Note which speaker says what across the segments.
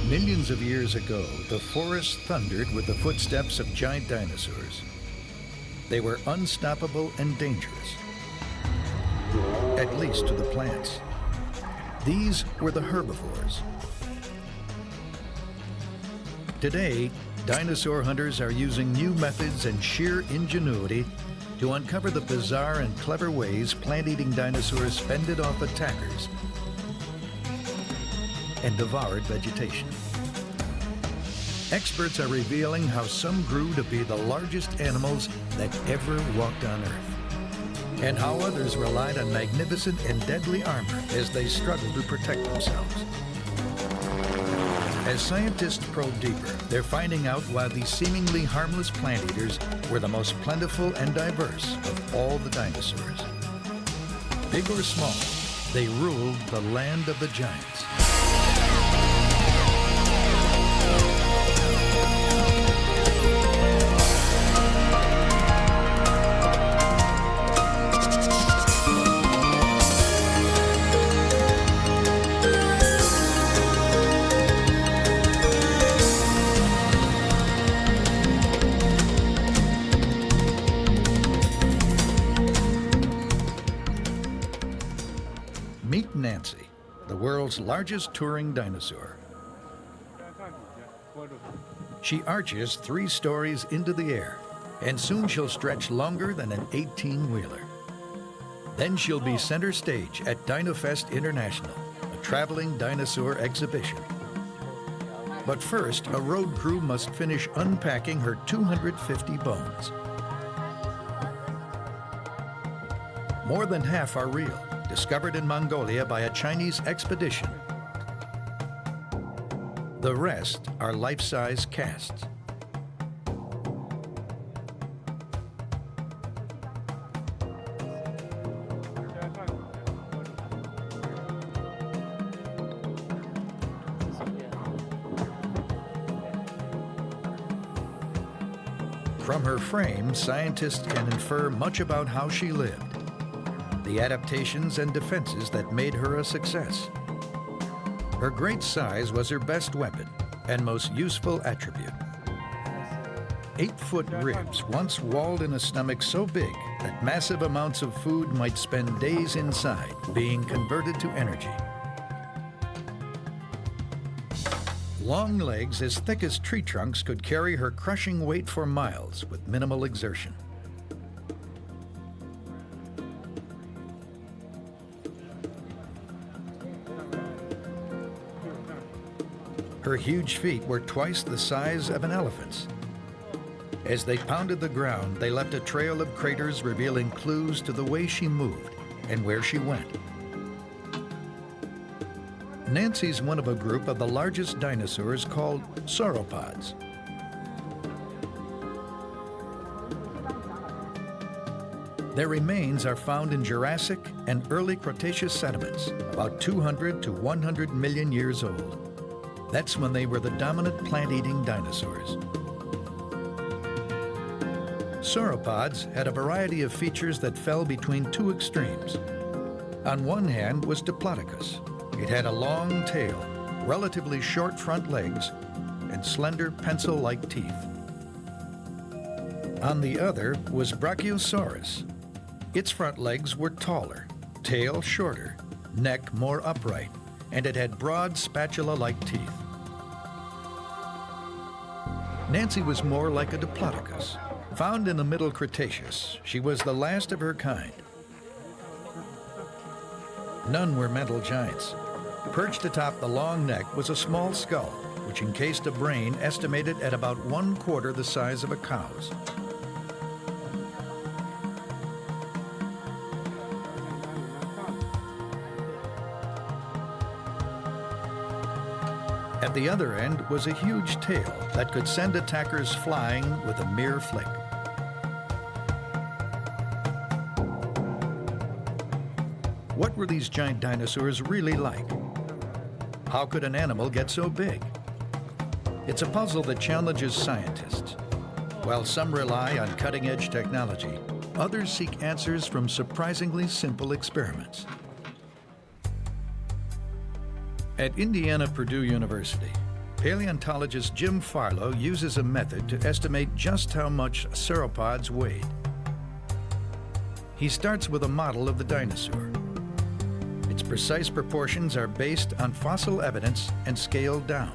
Speaker 1: Millions of years ago, the forest thundered with the footsteps of giant dinosaurs. They were unstoppable and dangerous, at least to the plants. These were the herbivores. Today, dinosaur hunters are using new methods and sheer ingenuity to uncover the bizarre and clever ways plant-eating dinosaurs fended off attackers and devoured vegetation. Experts are revealing how some grew to be the largest animals that ever walked on Earth, and how others relied on magnificent and deadly armor as they struggled to protect themselves. As scientists probe deeper, they're finding out why these seemingly harmless plant eaters were the most plentiful and diverse of all the dinosaurs. Big or small, they ruled the land of the giants. Meet Nancy, the world's largest touring dinosaur. She arches 3 stories into the air, and soon she'll stretch longer than an 18-wheeler. Then she'll be center stage at DinoFest International, a traveling dinosaur exhibition. But first, a road crew must finish unpacking her 250 bones. More than half are real, discovered in Mongolia by a Chinese expedition. The rest are life-size casts. From her frame, scientists can infer much about how she lived, the adaptations and defenses that made her a success. Her great size was her best weapon and most useful attribute. 8-foot ribs once walled in a stomach so big that massive amounts of food might spend days inside, being converted to energy. Long legs as thick as tree trunks could carry her crushing weight for miles with minimal exertion. Her huge feet were twice the size of an elephant's. As they pounded the ground, they left a trail of craters revealing clues to the way she moved and where she went. Nancy's one of a group of the largest dinosaurs called sauropods. Their remains are found in Jurassic and early Cretaceous sediments, about 200 to 100 million years old. That's when they were the dominant plant-eating dinosaurs. Sauropods had a variety of features that fell between 2 extremes. On one hand was Diplodocus. It had a long tail, relatively short front legs, and slender pencil-like teeth. On the other was Brachiosaurus. Its front legs were taller, tail shorter, neck more upright, and it had broad spatula-like teeth. Nancy was more like a Diplodocus. Found in the Middle Cretaceous, she was the last of her kind. None were mental giants. Perched atop the long neck was a small skull, which encased a brain estimated at about 1/4 the size of a cow's. At the other end was a huge tail that could send attackers flying with a mere flick. What were these giant dinosaurs really like? How could an animal get so big? It's a puzzle that challenges scientists. While some rely on cutting-edge technology, others seek answers from surprisingly simple experiments. At Indiana-Purdue University, Paleontologist Jim Farlow uses a method to estimate just how much sauropods weighed. He starts with a model of the dinosaur. Its precise proportions are based on fossil evidence and scaled down.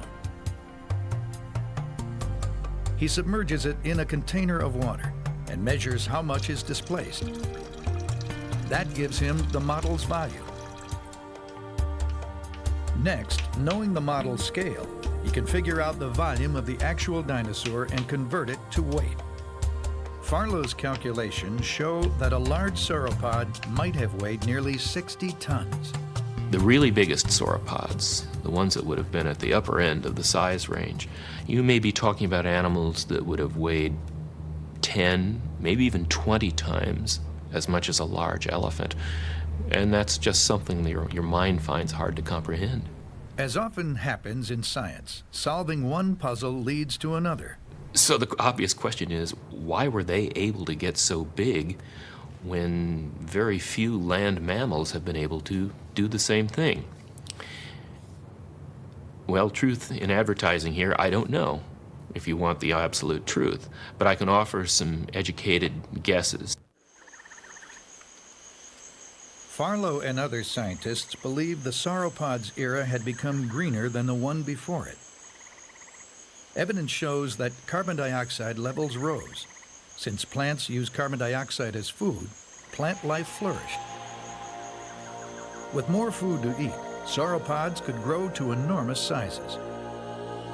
Speaker 1: He submerges it in a container of water and measures how much is displaced. That gives him the model's value. Next, knowing the model's scale, he can figure out the volume of the actual dinosaur and convert it to weight. Farlow's calculations show that a large sauropod might have weighed nearly 60 tons.
Speaker 2: The really biggest sauropods, the ones that would have been at the upper end of the size range, you may be talking about animals that would have weighed 10, maybe even 20 times as much as a large elephant. And that's just something that your mind finds hard to comprehend.
Speaker 1: As often happens in science, solving one puzzle leads to another.
Speaker 2: So the obvious question is, why were they able to get so big when very few land mammals have been able to do the same thing? Well, truth in advertising here, I don't know, if you want the absolute truth, but I can offer some educated guesses.
Speaker 1: Farlow and other scientists believe the sauropods era had become greener than the one before it. Evidence shows that carbon dioxide levels rose. Since plants use carbon dioxide as food, plant life flourished. With more food to eat, sauropods could grow to enormous sizes.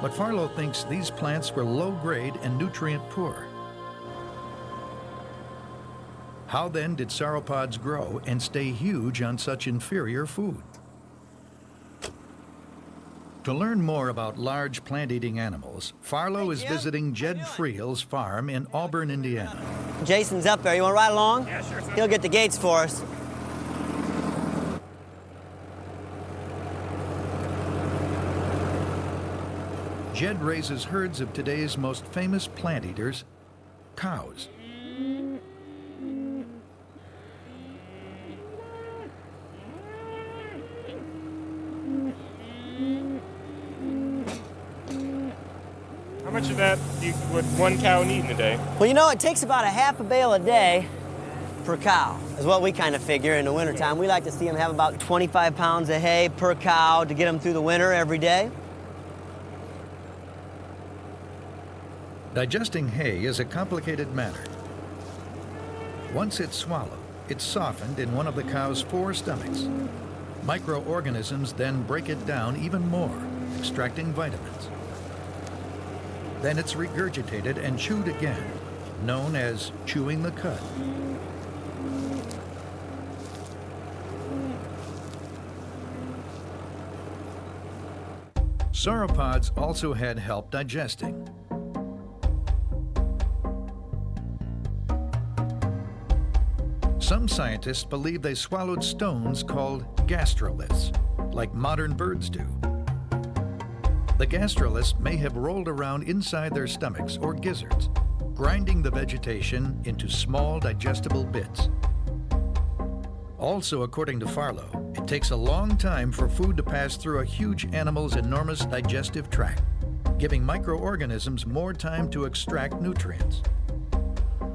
Speaker 1: But Farlow thinks these plants were low-grade and nutrient-poor. How then did sauropods grow and stay huge on such inferior food? To learn more about large plant-eating animals, Farlow is visiting Jed Friel's farm in Auburn, Indiana.
Speaker 3: Jason's up there. You want to ride along?
Speaker 4: Yeah, sure.
Speaker 3: He'll get the gates for us.
Speaker 1: Jed raises herds of today's most famous plant eaters, cows.
Speaker 4: How much of that would one cow need in a day?
Speaker 3: Well, you know, it takes about a half a bale a day per cow, is what we kind of figure in the wintertime. We like to see them have about 25 pounds of hay per cow to get them through the winter every day.
Speaker 1: Digesting hay is a complicated matter. Once it's swallowed, it's softened in one of the cow's 4 stomachs. Microorganisms then break it down even more, extracting vitamins. Then it's regurgitated and chewed again, known as chewing the cud. Sauropods also had help digesting. Some scientists believe they swallowed stones called gastroliths, like modern birds do. The gastroliths may have rolled around inside their stomachs or gizzards, grinding the vegetation into small digestible bits. Also, according to Farlow, it takes a long time for food to pass through a huge animal's enormous digestive tract, giving microorganisms more time to extract nutrients.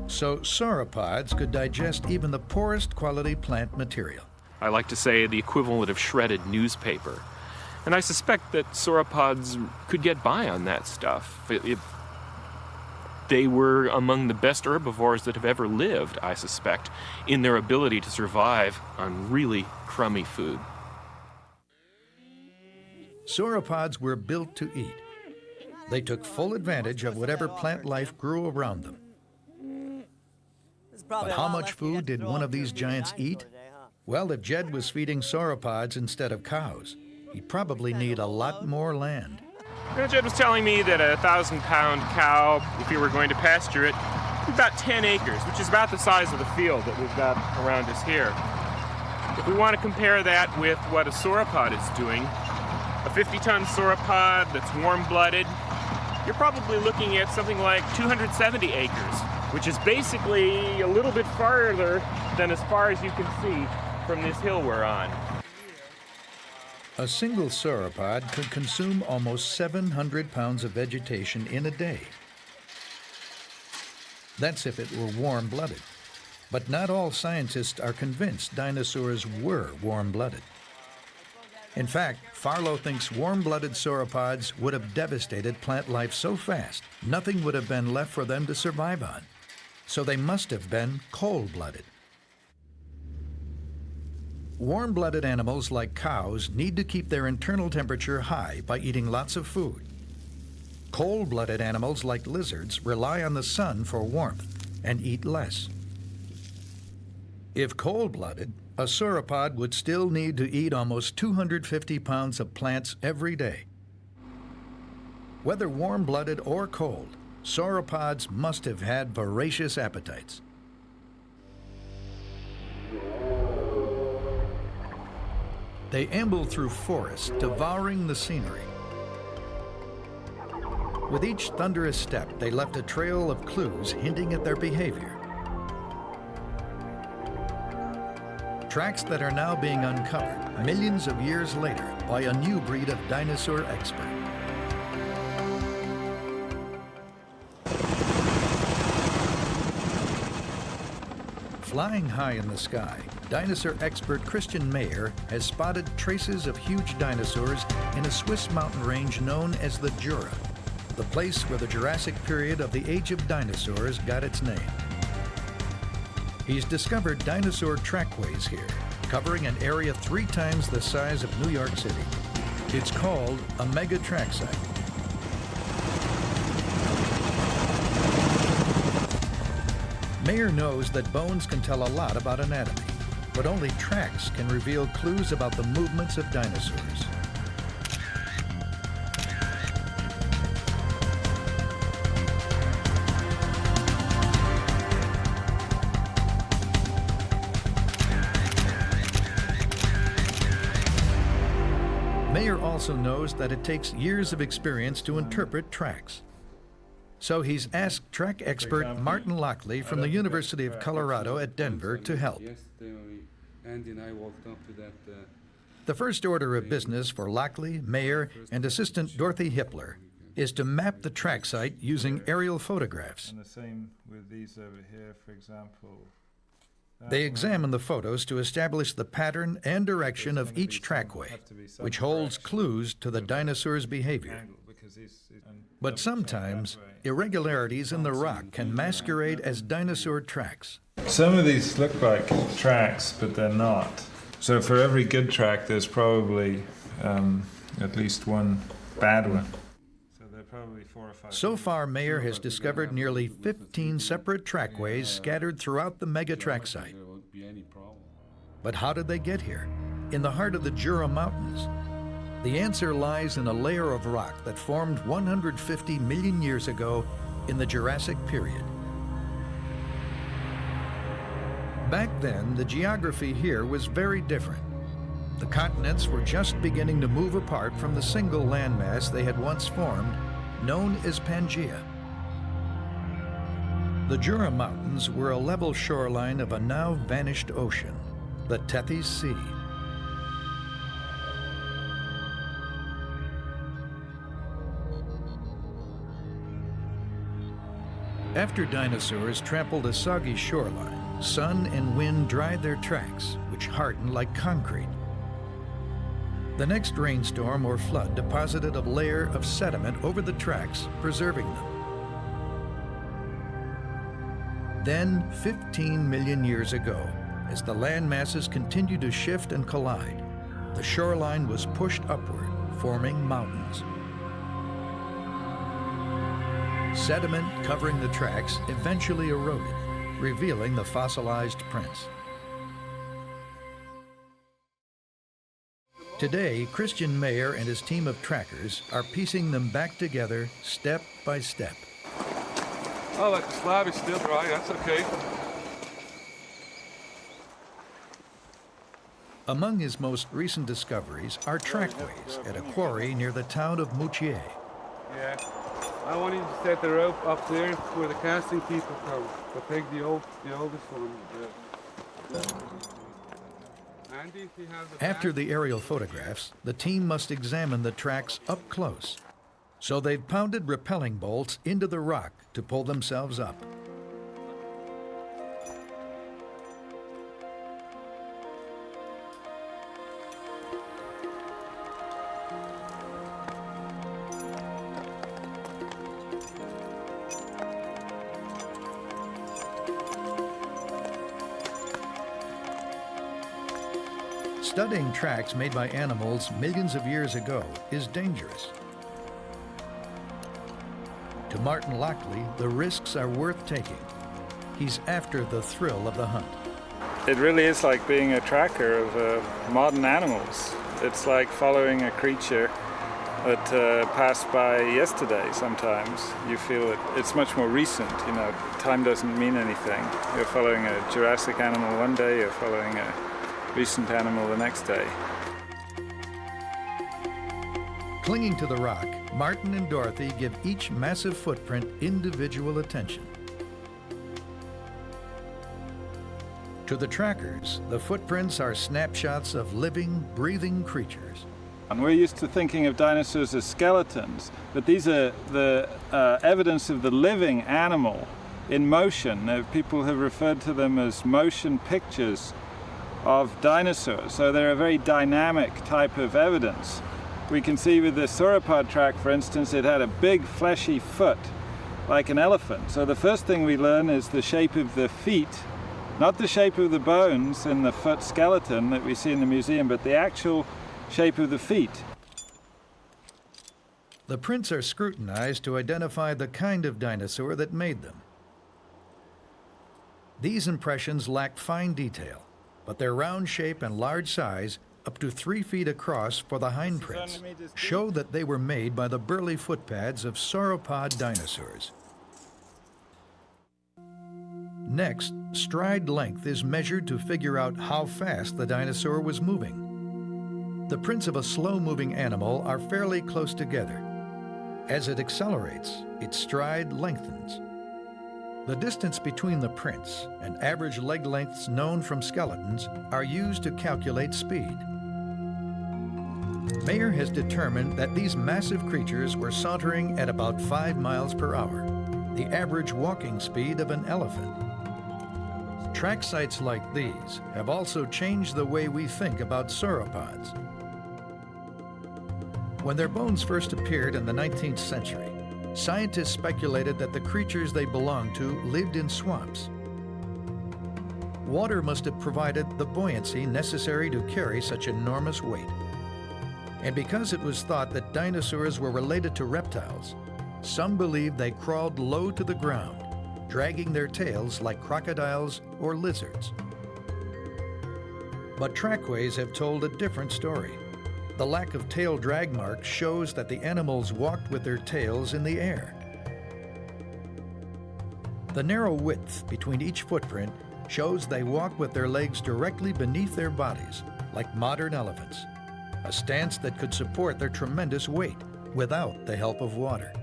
Speaker 1: So sauropods could digest even the poorest quality plant material.
Speaker 5: I like to say the equivalent of shredded newspaper. And I suspect that sauropods could get by on that stuff. They were among the best herbivores that have ever lived, I suspect, in their ability to survive on really crummy food.
Speaker 1: Sauropods were built to eat. They took full advantage of whatever plant life grew around them. But how much food did one of these giants eat? Well, if Jed was feeding sauropods instead of cows, he'd probably need a lot more land.
Speaker 5: Jed was telling me that a 1,000-pound cow, if we were going to pasture it, about 10 acres, which is about the size of the field that we've got around us here. If we want to compare that with what a sauropod is doing, a 50-ton sauropod that's warm-blooded, you're probably looking at something like 270 acres, which is basically a little bit farther than as far as you can see from this hill we're on.
Speaker 1: A single sauropod could consume almost 700 pounds of vegetation in a day. That's if it were warm-blooded. But not all scientists are convinced dinosaurs were warm-blooded. In fact, Farlow thinks warm-blooded sauropods would have devastated plant life so fast, nothing would have been left for them to survive on. So they must have been cold-blooded. Warm-blooded animals like cows need to keep their internal temperature high by eating lots of food. Cold-blooded animals like lizards rely on the sun for warmth and eat less. If cold-blooded, a sauropod would still need to eat almost 250 pounds of plants every day. Whether warm-blooded or cold, sauropods must have had voracious appetites. They amble through forests, devouring the scenery. With each thunderous step, they left a trail of clues hinting at their behavior. Tracks that are now being uncovered millions of years later by a new breed of dinosaur expert. Flying high in the sky, dinosaur expert Christian Mayer has spotted traces of huge dinosaurs in a Swiss mountain range known as the Jura, the place where the Jurassic period of the Age of Dinosaurs got its name. He's discovered dinosaur trackways here, covering an area 3 times the size of New York City. It's called a mega track site. Mayer knows that bones can tell a lot about anatomy, but only tracks can reveal clues about the movements of dinosaurs. Mayer also knows that it takes years of experience to interpret tracks. So he's asked track expert Martin Lockley from the University of Colorado at Denver to help. The first order of business for Lockley, Mayer, and assistant Dorothy Hippler is to map the track site using aerial photographs.
Speaker 6: And the same with these over here, for example.
Speaker 1: They examine the photos to establish the pattern and direction of each trackway, which holds clues to the dinosaur's behavior. But sometimes, irregularities in the rock can masquerade as dinosaur tracks.
Speaker 6: Some of these look like tracks, but they're not. So for every good track, there's probably at least one bad one. So there are probably 4 or 5.
Speaker 1: So far, Mayer has discovered nearly 15 separate trackways scattered throughout the mega track site. But how did they get here? In the heart of the Jura Mountains. The answer lies in a layer of rock that formed 150 million years ago in the Jurassic period. Back then, the geography here was very different. The continents were just beginning to move apart from the single landmass they had once formed, known as Pangaea. The Jura Mountains were a level shoreline of a now vanished ocean, the Tethys Sea. After dinosaurs trampled a soggy shoreline, sun and wind dried their tracks, which hardened like concrete. The next rainstorm or flood deposited a layer of sediment over the tracks, preserving them. Then, 15 million years ago, as the land masses continued to shift and collide, the shoreline was pushed upward, forming mountains. Sediment covering the tracks eventually eroded, revealing the fossilized prints. Today, Christian Mayer and his team of trackers are piecing them back together step by step.
Speaker 7: Oh, like the slab is still dry, that's okay.
Speaker 1: Among his most recent discoveries are trackways at a quarry near the town of Moutier.
Speaker 7: Yeah. I wanted to set the rope up there where the casting people come. But take the oldest one. Andy, do you have the
Speaker 1: After
Speaker 7: bag?
Speaker 1: the aerial photographs, the team must examine the tracks up close. So they've pounded rappelling bolts into the rock to pull themselves up. Studying tracks made by animals millions of years ago is dangerous. To Martin Lockley, the risks are worth taking. He's after the thrill of the hunt.
Speaker 6: It really is like being a tracker of modern animals. It's like following a creature that passed by yesterday sometimes. You feel that it's much more recent, you know, time doesn't mean anything. You're following a Jurassic animal one day, you're following a recent animal the next day.
Speaker 1: Clinging to the rock, Martin and Dorothy give each massive footprint individual attention. To the trackers, the footprints are snapshots of living, breathing creatures.
Speaker 6: And we're used to thinking of dinosaurs as skeletons, but these are the evidence of the living animal in motion. People have referred to them as motion pictures of dinosaurs, so they're a very dynamic type of evidence. We can see with the sauropod track, for instance, it had a big fleshy foot like an elephant. So the first thing we learn is the shape of the feet, not the shape of the bones in the foot skeleton that we see in the museum, but the actual shape of the feet.
Speaker 1: The prints are scrutinized to identify the kind of dinosaur that made them. These impressions lack fine detail, but their round shape and large size, up to 3 feet across for the hind prints, show that they were made by the burly footpads of sauropod dinosaurs. Next, stride length is measured to figure out how fast the dinosaur was moving. The prints of a slow-moving animal are fairly close together. As it accelerates, its stride lengthens. The distance between the prints and average leg lengths known from skeletons are used to calculate speed. Mayer has determined that these massive creatures were sauntering at about 5 miles per hour, the average walking speed of an elephant. Track sites like these have also changed the way we think about sauropods. When their bones first appeared in the 19th century, scientists speculated that the creatures they belonged to lived in swamps. Water must have provided the buoyancy necessary to carry such enormous weight. And because it was thought that dinosaurs were related to reptiles, some believed they crawled low to the ground, dragging their tails like crocodiles or lizards. But trackways have told a different story. The lack of tail drag marks shows that the animals walked with their tails in the air. The narrow width between each footprint shows they walk with their legs directly beneath their bodies, like modern elephants, a stance that could support their tremendous weight without the help of water.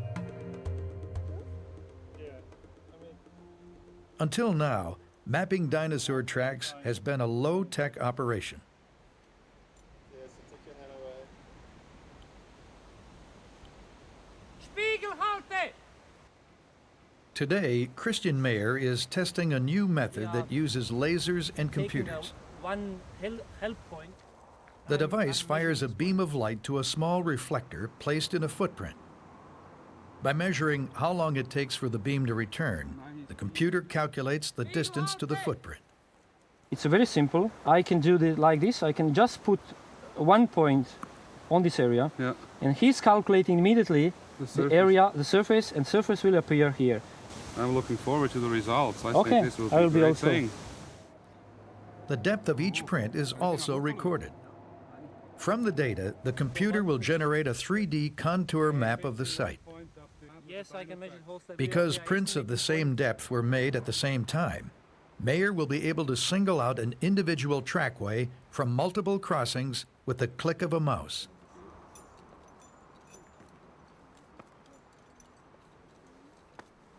Speaker 1: Until now, mapping dinosaur tracks has been a low-tech operation. Today, Christian Mayer is testing a new method that uses lasers and computers. The device fires a beam of light to a small reflector placed in a footprint. By measuring how long it takes for the beam to return, the computer calculates the distance to the footprint.
Speaker 8: It's very simple. I can do it like this. I can just put 1 point on this area, and he's calculating immediately the area, the surface, and surface will appear here.
Speaker 7: I'm looking forward to the results. I
Speaker 8: think
Speaker 7: this will be a great thing.
Speaker 1: The depth of each print is also recorded. From the data, the computer will generate a 3D contour map of the site. Because prints of the same depth were made at the same time, Mayer will be able to single out an individual trackway from multiple crossings with the click of a mouse.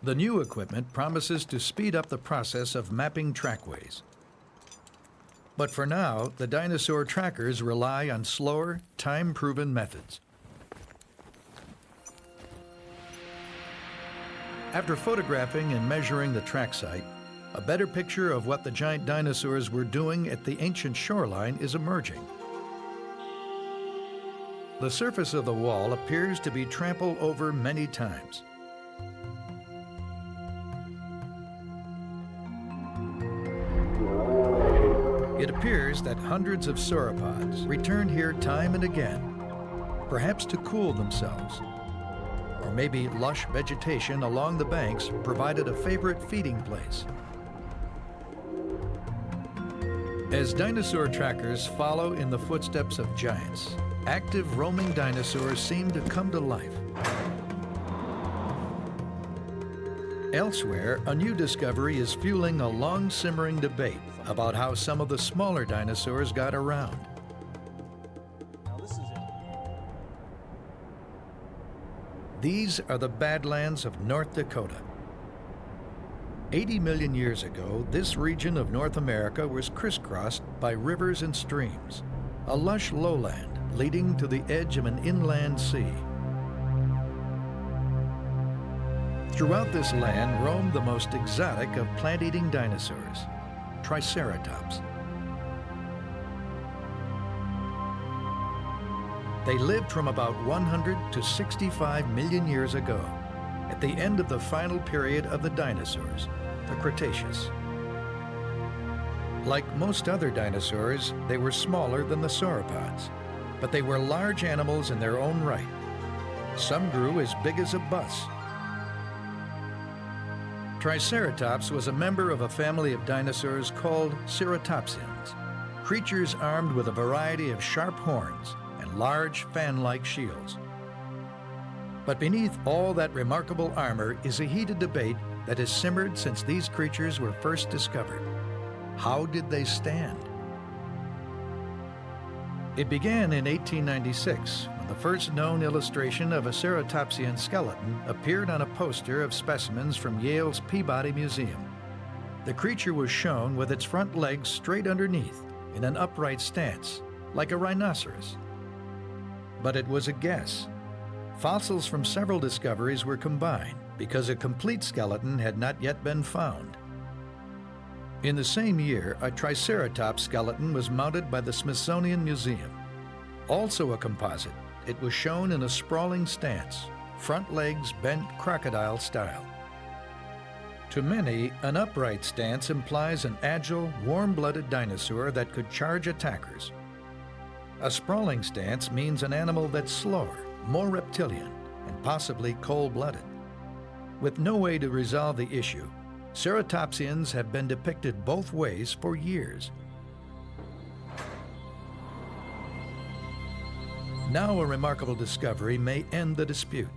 Speaker 1: The new equipment promises to speed up the process of mapping trackways. But for now, the dinosaur trackers rely on slower, time-proven methods. After photographing and measuring the track site, a better picture of what the giant dinosaurs were doing at the ancient shoreline is emerging. The surface of the wall appears to be trampled over many times. It appears that hundreds of sauropods returned here time and again, perhaps to cool themselves. Or maybe lush vegetation along the banks provided a favorite feeding place. As dinosaur trackers follow in the footsteps of giants, active roaming dinosaurs seem to come to life. Elsewhere, a new discovery is fueling a long-simmering debate about how some of the smaller dinosaurs got around.
Speaker 8: Now this is it.
Speaker 1: These are the Badlands of North Dakota. 80 million years ago, this region of North America was crisscrossed by rivers and streams, a lush lowland leading to the edge of an inland sea. Throughout this land roamed the most exotic of plant-eating dinosaurs, Triceratops. They lived from about 100 to 65 million years ago, at the end of the final period of the dinosaurs, the Cretaceous. Like most other dinosaurs, they were smaller than the sauropods, but they were large animals in their own right. Some grew as big as a bus. Triceratops was a member of a family of dinosaurs called ceratopsians, creatures armed with a variety of sharp horns and large fan-like shields. But beneath all that remarkable armor is a heated debate that has simmered since these creatures were first discovered. How did they stand? It began in 1896, when the first known illustration of a ceratopsian skeleton appeared on a poster of specimens from Yale's Peabody Museum. The creature was shown with its front legs straight underneath, in an upright stance, like a rhinoceros. But it was a guess. Fossils from several discoveries were combined because a complete skeleton had not yet been found. In the same year, a Triceratops skeleton was mounted by the Smithsonian Museum. Also a composite, it was shown in a sprawling stance, front legs bent crocodile style. To many, an upright stance implies an agile, warm-blooded dinosaur that could charge attackers. A sprawling stance means an animal that's slower, more reptilian, and possibly cold-blooded. With no way to resolve the issue, ceratopsians have been depicted both ways for years. Now a remarkable discovery may end the dispute.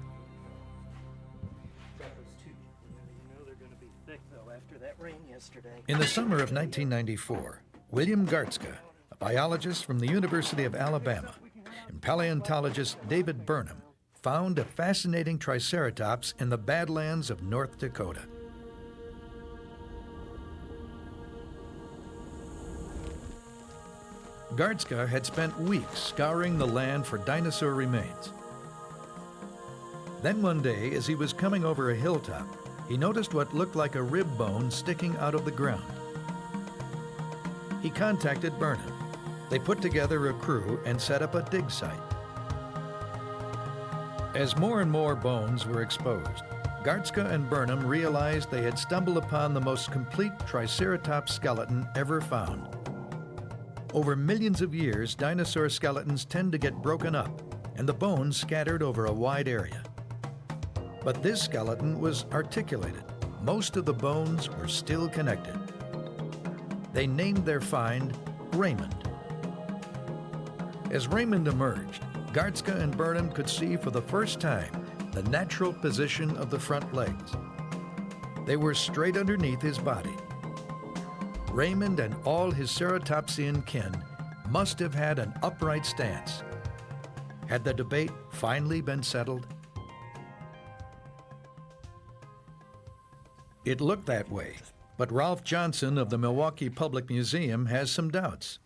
Speaker 1: In the summer of 1994, William Gartzka, a biologist from the University of Alabama, and paleontologist David Burnham found a fascinating Triceratops in the Badlands of North Dakota. Gartzka had spent weeks scouring the land for dinosaur remains. Then one day, as he was coming over a hilltop, he noticed what looked like a rib bone sticking out of the ground. He contacted Burnham. They put together a crew and set up a dig site. As more and more bones were exposed, Gartzka and Burnham realized they had stumbled upon the most complete Triceratops skeleton ever found. Over millions of years, dinosaur skeletons tend to get broken up and the bones scattered over a wide area. But this skeleton was articulated. Most of the bones were still connected. They named their find Raymond. As Raymond emerged, Gartzka and Burnham could see for the first time the natural position of the front legs. They were straight underneath his body. Raymond and all his ceratopsian kin must have had an upright stance. Had the debate finally been settled? It looked that way But Ralph Johnson of the Milwaukee Public Museum has some doubts.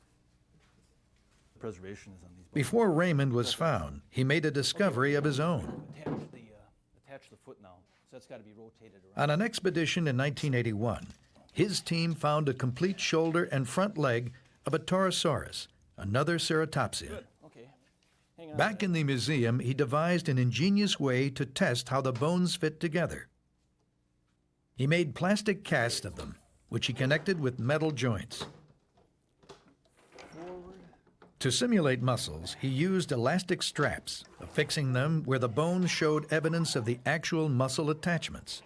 Speaker 9: Preservation is on these bones.
Speaker 1: Before Raymond was found, he made a discovery of his own.
Speaker 9: Attach the foot now, so that's got to be rotated around.
Speaker 1: On an expedition in 1981, his team found a complete shoulder and front leg of a Torosaurus, another ceratopsian.
Speaker 9: Okay. Hang on.
Speaker 1: Back in the museum, he devised an ingenious way to test how the bones fit together. He made plastic casts of them, which he connected with metal joints. To simulate muscles, he used elastic straps, affixing them where the bones showed evidence of the actual muscle attachments.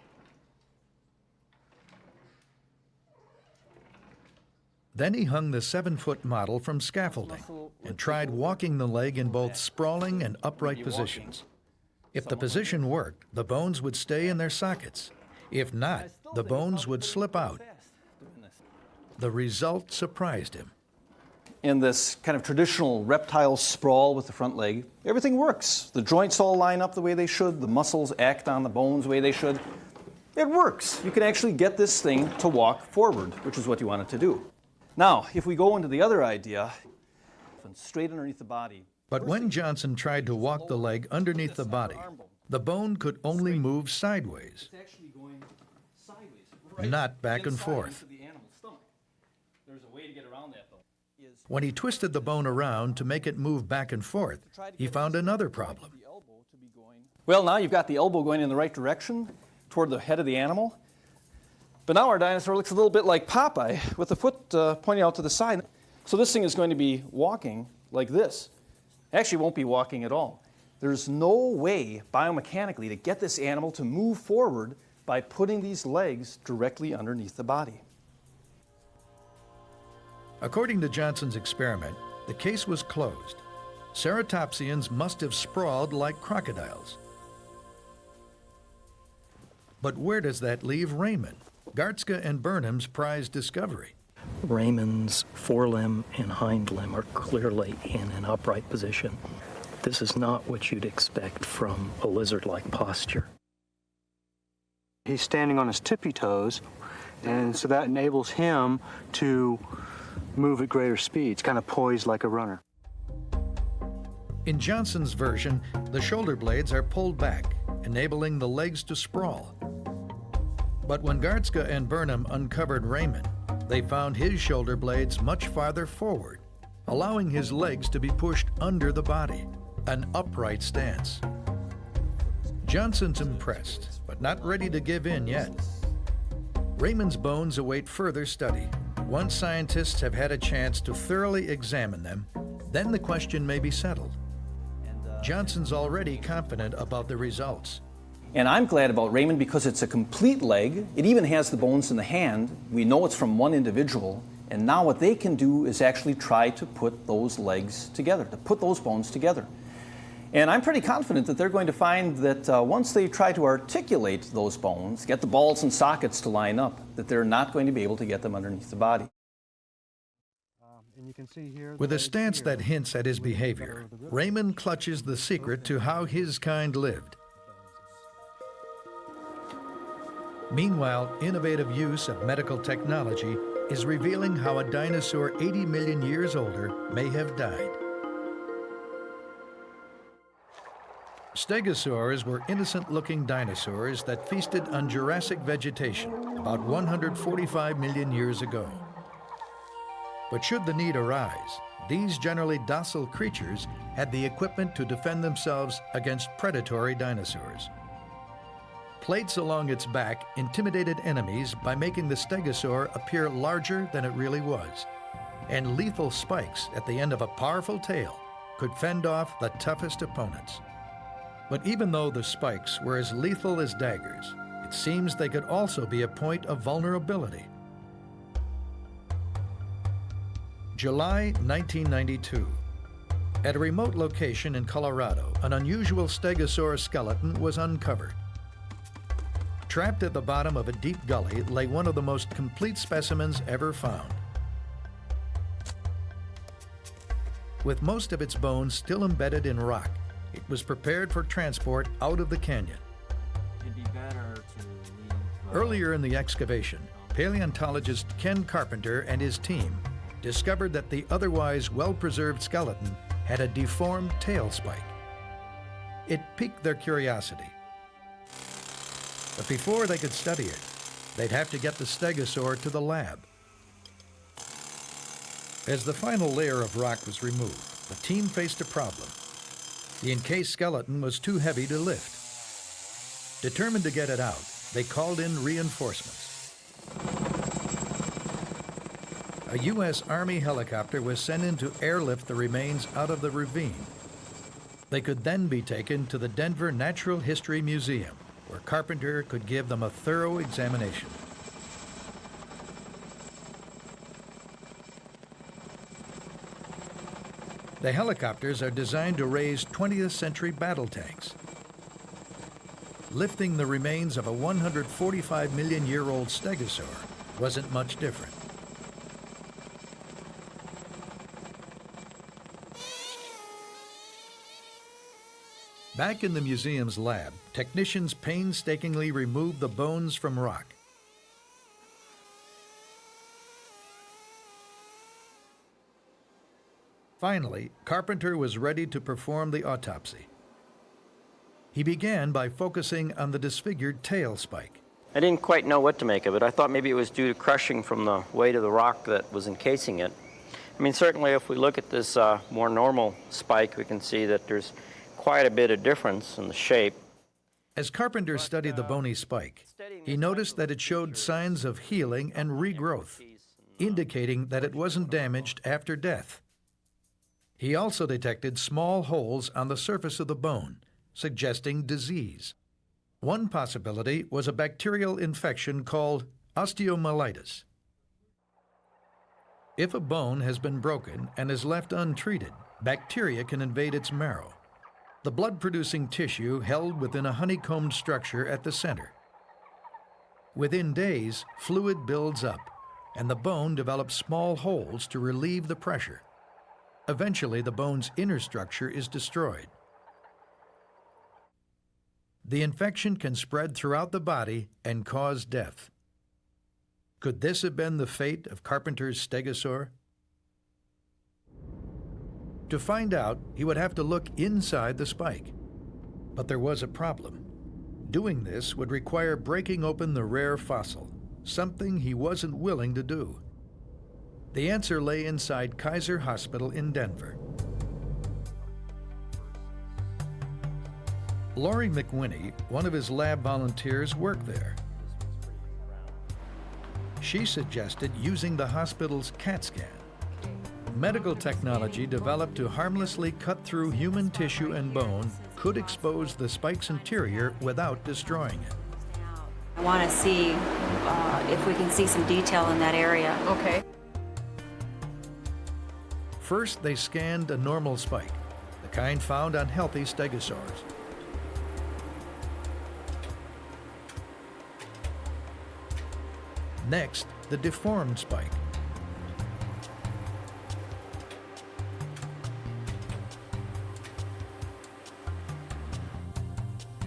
Speaker 1: Then he hung the 7-foot model from scaffolding and tried walking the leg in both sprawling and upright positions. If the position worked, the bones would stay in their sockets. If not, the bones would slip out. The result surprised him.
Speaker 9: In this kind of traditional reptile sprawl with the front leg, everything works. The joints all line up the way they should. The muscles act on the bones the way they should. It works. You can actually get this thing to walk forward, which is what you want it to do. Now, if we go into the other idea, straight underneath the body.
Speaker 1: But when Johnson tried to walk the leg underneath the body, the bone could only move sideways, not back and forth.
Speaker 9: There's a way to get around that, though.
Speaker 1: When he twisted the bone around to make it move back and forth, he found another problem.
Speaker 9: Well, now you've got the elbow going in the right direction toward the head of the animal. But now our dinosaur looks a little bit like Popeye with the foot pointing out to the side. So this thing is going to be walking like this. Actually, won't be walking at all. There's no way biomechanically to get this animal to move forward by putting these legs directly underneath the body.
Speaker 1: According to Johnson's experiment, the case was closed. Ceratopsians must have sprawled like crocodiles. But where does that leave Raymond, Gartzke and Burnham's prized discovery?
Speaker 10: Raymond's forelimb and hind limb are clearly in an upright position. This is not what you'd expect from a lizard-like posture.
Speaker 11: He's standing on his tippy toes, and so that enables him to move at greater speeds, kind of poised like a runner.
Speaker 1: In Johnson's version, the shoulder blades are pulled back, enabling the legs to sprawl. But when Gartzke and Burnham uncovered Raymond, they found his shoulder blades much farther forward, allowing his legs to be pushed under the body, an upright stance. Johnson's impressed, but not ready to give in yet. Raymond's bones await further study. Once scientists have had a chance to thoroughly examine them, then the question may be settled. Johnson's already confident about the results.
Speaker 9: And I'm glad about Raymond because it's a complete leg. It even has the bones in the hand. We know it's from one individual. And now what they can do is actually try to put those legs together, to put those bones together. And I'm pretty confident that they're going to find that once they try to articulate those bones, get the balls and sockets to line up, that they're not going to be able to get them underneath the body.
Speaker 11: And you can see here
Speaker 1: with a stance that hints at his behavior, Raymond clutches the secret to how his kind lived. Meanwhile, innovative use of medical technology is revealing how a dinosaur 80 million years older may have died. Stegosaurs were innocent-looking dinosaurs that feasted on Jurassic vegetation about 145 million years ago. But should the need arise, these generally docile creatures had the equipment to defend themselves against predatory dinosaurs. Plates along its back intimidated enemies by making the stegosaur appear larger than it really was, and lethal spikes at the end of a powerful tail could fend off the toughest opponents. But even though the spikes were as lethal as daggers, it seems they could also be a point of vulnerability. July 1992. At a remote location in Colorado, an unusual stegosaur skeleton was uncovered. Trapped at the bottom of a deep gully lay one of the most complete specimens ever found. With most of its bones still embedded in rock, it was prepared for transport out of the canyon.
Speaker 9: It'd be better to leave,
Speaker 1: Earlier in the excavation, paleontologist Ken Carpenter and his team discovered that the otherwise well-preserved skeleton had a deformed tail spike. It piqued their curiosity. But before they could study it, they'd have to get the stegosaur to the lab. As the final layer of rock was removed, the team faced a problem. The encased skeleton was too heavy to lift. Determined to get it out, they called in reinforcements. A U.S. Army helicopter was sent in to airlift the remains out of the ravine. They could then be taken to the Denver Natural History Museum, where Carpenter could give them a thorough examination. The helicopters are designed to raise 20th century battle tanks. Lifting the remains of a 145 million year old stegosaur wasn't much different. Back in the museum's lab, technicians painstakingly removed the bones from rock. Finally, Carpenter was ready to perform the autopsy. He began by focusing on the disfigured tail spike.
Speaker 12: I didn't quite know what to make of it. I thought maybe it was due to crushing from the weight of the rock that was encasing it. I mean, certainly if we look at this more normal spike, we can see that there's quite a bit of difference in the shape.
Speaker 1: As Carpenter studied the bony spike, he noticed that it showed signs of healing and regrowth, indicating that it wasn't damaged after death. He also detected small holes on the surface of the bone, suggesting disease. One possibility was a bacterial infection called osteomyelitis. If a bone has been broken and is left untreated, bacteria can invade its marrow, the blood-producing tissue held within a honeycombed structure at the center. Within days, fluid builds up, and the bone develops small holes to relieve the pressure. Eventually, the bone's inner structure is destroyed. The infection can spread throughout the body and cause death. Could this have been the fate of Carpenter's stegosaur? To find out, he would have to look inside the spike. But there was a problem. Doing this would require breaking open the rare fossil, something he wasn't willing to do. The answer lay inside Kaiser Hospital in Denver. Laurie McWhinney, one of his lab volunteers, worked there. She suggested using the hospital's CAT scan. Medical technology developed to harmlessly cut through human tissue and bone could expose the spike's interior without destroying it.
Speaker 13: I want to see if we can see some detail in that area. Okay.
Speaker 1: First, they scanned a normal spike, the kind found on healthy stegosaurs. Next, the deformed spike.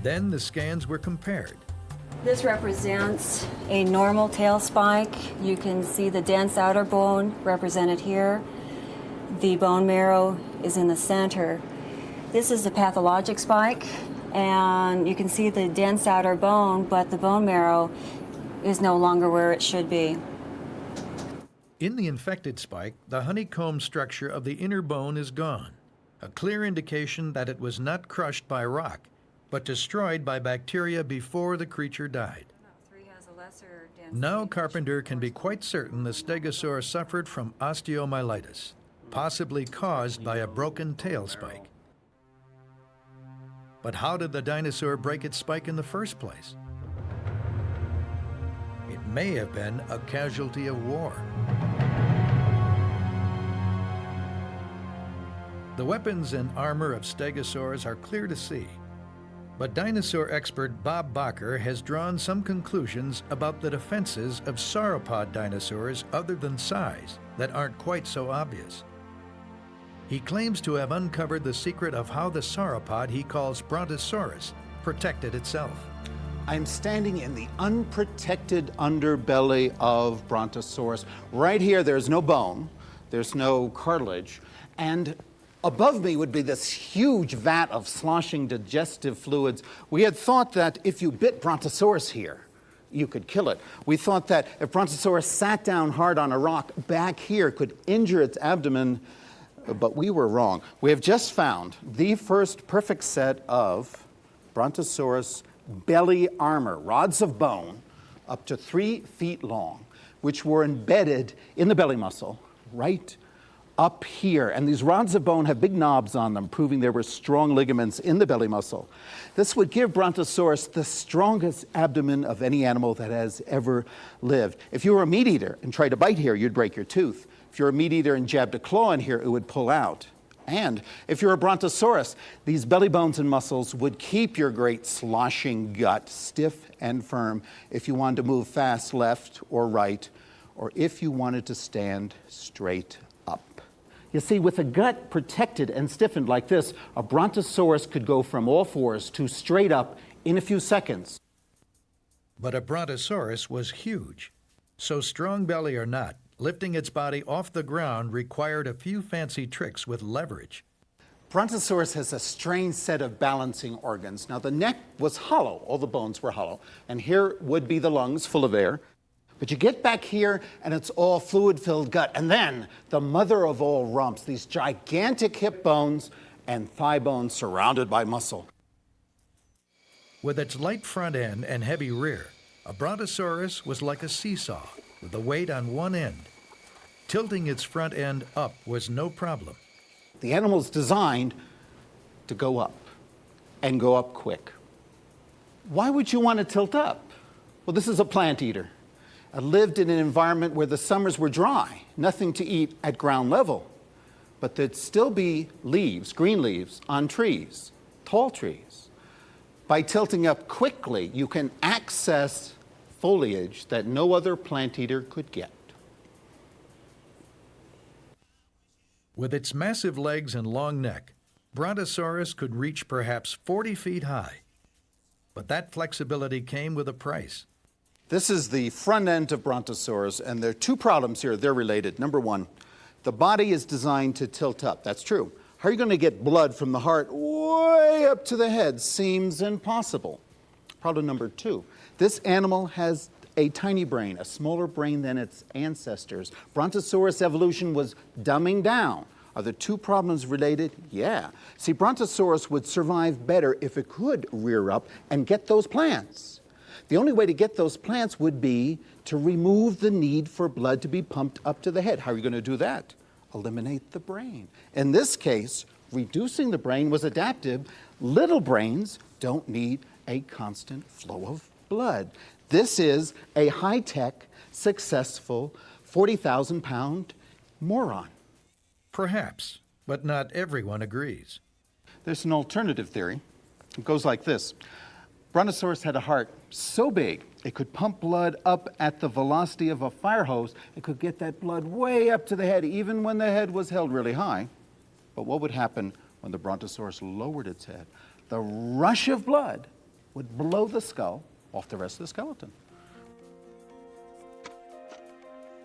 Speaker 1: Then the scans were compared.
Speaker 13: This represents a normal tail spike. You can see the dense outer bone represented here. The bone marrow is in the center. This is a pathologic spike, and you can see the dense outer bone, but the bone marrow is no longer where it should be.
Speaker 1: In the infected spike, the honeycomb structure of the inner bone is gone, a clear indication that it was not crushed by rock, but destroyed by bacteria before the creature died. Now Carpenter can be quite certain the stegosaur suffered from osteomyelitis, possibly caused by a broken tail spike. But how did the dinosaur break its spike in the first place? It may have been a casualty of war. The weapons and armor of stegosaurs are clear to see, but dinosaur expert Bob Bacher has drawn some conclusions about the defenses of sauropod dinosaurs other than size that aren't quite so obvious. He claims to have uncovered the secret of how the sauropod he calls Brontosaurus protected itself.
Speaker 14: I'm standing in the unprotected underbelly of Brontosaurus. Right here, there's no bone, there's no cartilage, and above me would be this huge vat of sloshing digestive fluids. We had thought that if you bit Brontosaurus here, you could kill it. We thought that if Brontosaurus sat down hard on a rock back here, could injure its abdomen, but we were wrong. We have just found the first perfect set of Brontosaurus belly armor, rods of bone, up to 3 feet long, which were embedded in the belly muscle, right up here. And these rods of bone have big knobs on them, proving there were strong ligaments in the belly muscle. This would give Brontosaurus the strongest abdomen of any animal that has ever lived. If you were a meat eater and tried to bite here, you'd break your tooth. If you're a meat eater and jabbed a claw in here, it would pull out. And if you're a Brontosaurus, these belly bones and muscles would keep your great sloshing gut stiff and firm if you wanted to move fast left or right, or if you wanted to stand straight up. You see, with a gut protected and stiffened like this, a Brontosaurus could go from all fours to straight up in a few seconds.
Speaker 1: But a Brontosaurus was huge. So strong belly or not, lifting its body off the ground required a few fancy tricks with leverage.
Speaker 14: Brontosaurus has a strange set of balancing organs. Now, the neck was hollow. All the bones were hollow. And here would be the lungs full of air. But you get back here, and it's all fluid-filled gut. And then the mother of all rumps, these gigantic hip bones and thigh bones surrounded by muscle.
Speaker 1: With its light front end and heavy rear, a Brontosaurus was like a seesaw with the weight on one end. Tilting its front end up was no problem.
Speaker 14: The animal's designed to go up, and go up quick. Why would you want to tilt up? Well, this is a plant eater. It lived in an environment where the summers were dry, nothing to eat at ground level. But there'd still be leaves, green leaves, on trees, tall trees. By tilting up quickly, you can access foliage that no other plant eater could get.
Speaker 1: With its massive legs and long neck, Brontosaurus could reach perhaps 40 feet high. But that flexibility came with a price.
Speaker 14: This is the front end of Brontosaurus, and there are two problems here. They're related. Number one, the body is designed to tilt up. That's true. How are you going to get blood from the heart way up to the head? Seems impossible. Problem number two, this animal has a tiny brain, a smaller brain than its ancestors. Brontosaurus evolution was dumbing down. Are the two problems related? Yeah. See, Brontosaurus would survive better if it could rear up and get those plants. The only way to get those plants would be to remove the need for blood to be pumped up to the head. How are you going to do that? Eliminate the brain. In this case, reducing the brain was adaptive. Little brains don't need a constant flow of blood. This is a high-tech, successful, 40,000-pound moron.
Speaker 1: Perhaps, but not everyone agrees.
Speaker 14: There's an alternative theory. It goes like this. Brontosaurus had a heart so big it could pump blood up at the velocity of a fire hose. It could get that blood way up to the head, even when the head was held really high. But what would happen when the Brontosaurus lowered its head? The rush of blood would blow the skull off the rest of the skeleton.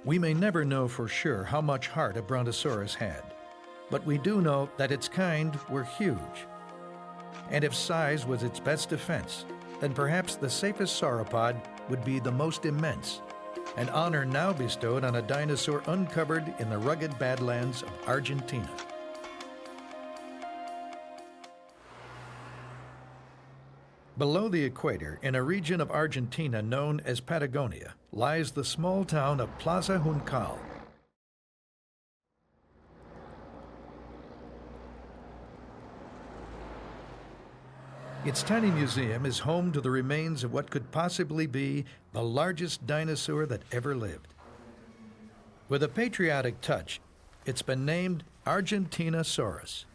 Speaker 1: We may never know for sure how much heart a Brontosaurus had, but we do know that its kind were huge. And if size was its best defense, then perhaps the safest sauropod would be the most immense, an honor now bestowed on a dinosaur uncovered in the rugged badlands of Argentina. Below the equator, in a region of Argentina known as Patagonia, lies the small town of Plaza Juncal. Its tiny museum is home to the remains of what could possibly be the largest dinosaur that ever lived. With a patriotic touch, it's been named Argentinosaurus.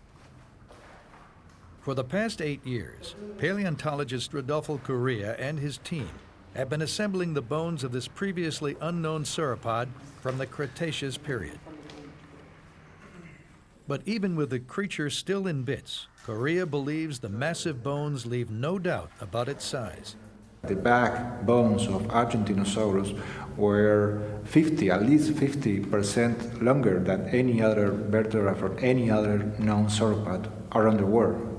Speaker 1: For the past 8 years, paleontologist Rodolfo Correa and his team have been assembling the bones of this previously unknown sauropod from the Cretaceous period. But even with the creature still in bits, Correa believes the massive bones leave no doubt about its size.
Speaker 15: The backbones of Argentinosaurus were at least 50% longer than any other vertebra from any other known sauropod around the world.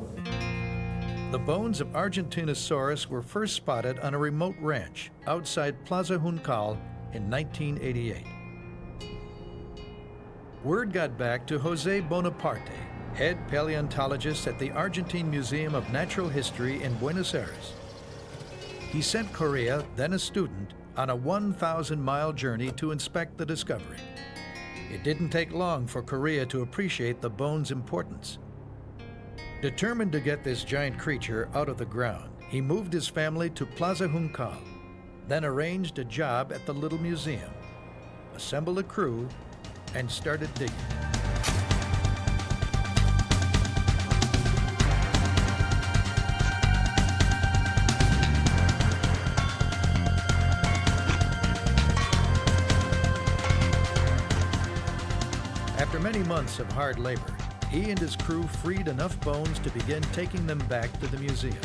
Speaker 1: The bones of Argentinosaurus were first spotted on a remote ranch outside Plaza Juncal in 1988. Word got back to José Bonaparte, head paleontologist at the Argentine Museum of Natural History in Buenos Aires. He sent Correa, then a student, on a 1,000-mile journey to inspect the discovery. It didn't take long for Correa to appreciate the bone's importance. Determined to get this giant creature out of the ground, he moved his family to Plaza Juncal, then arranged a job at the little museum, assembled a crew, and started digging. After many months of hard labor, he and his crew freed enough bones to begin taking them back to the museum.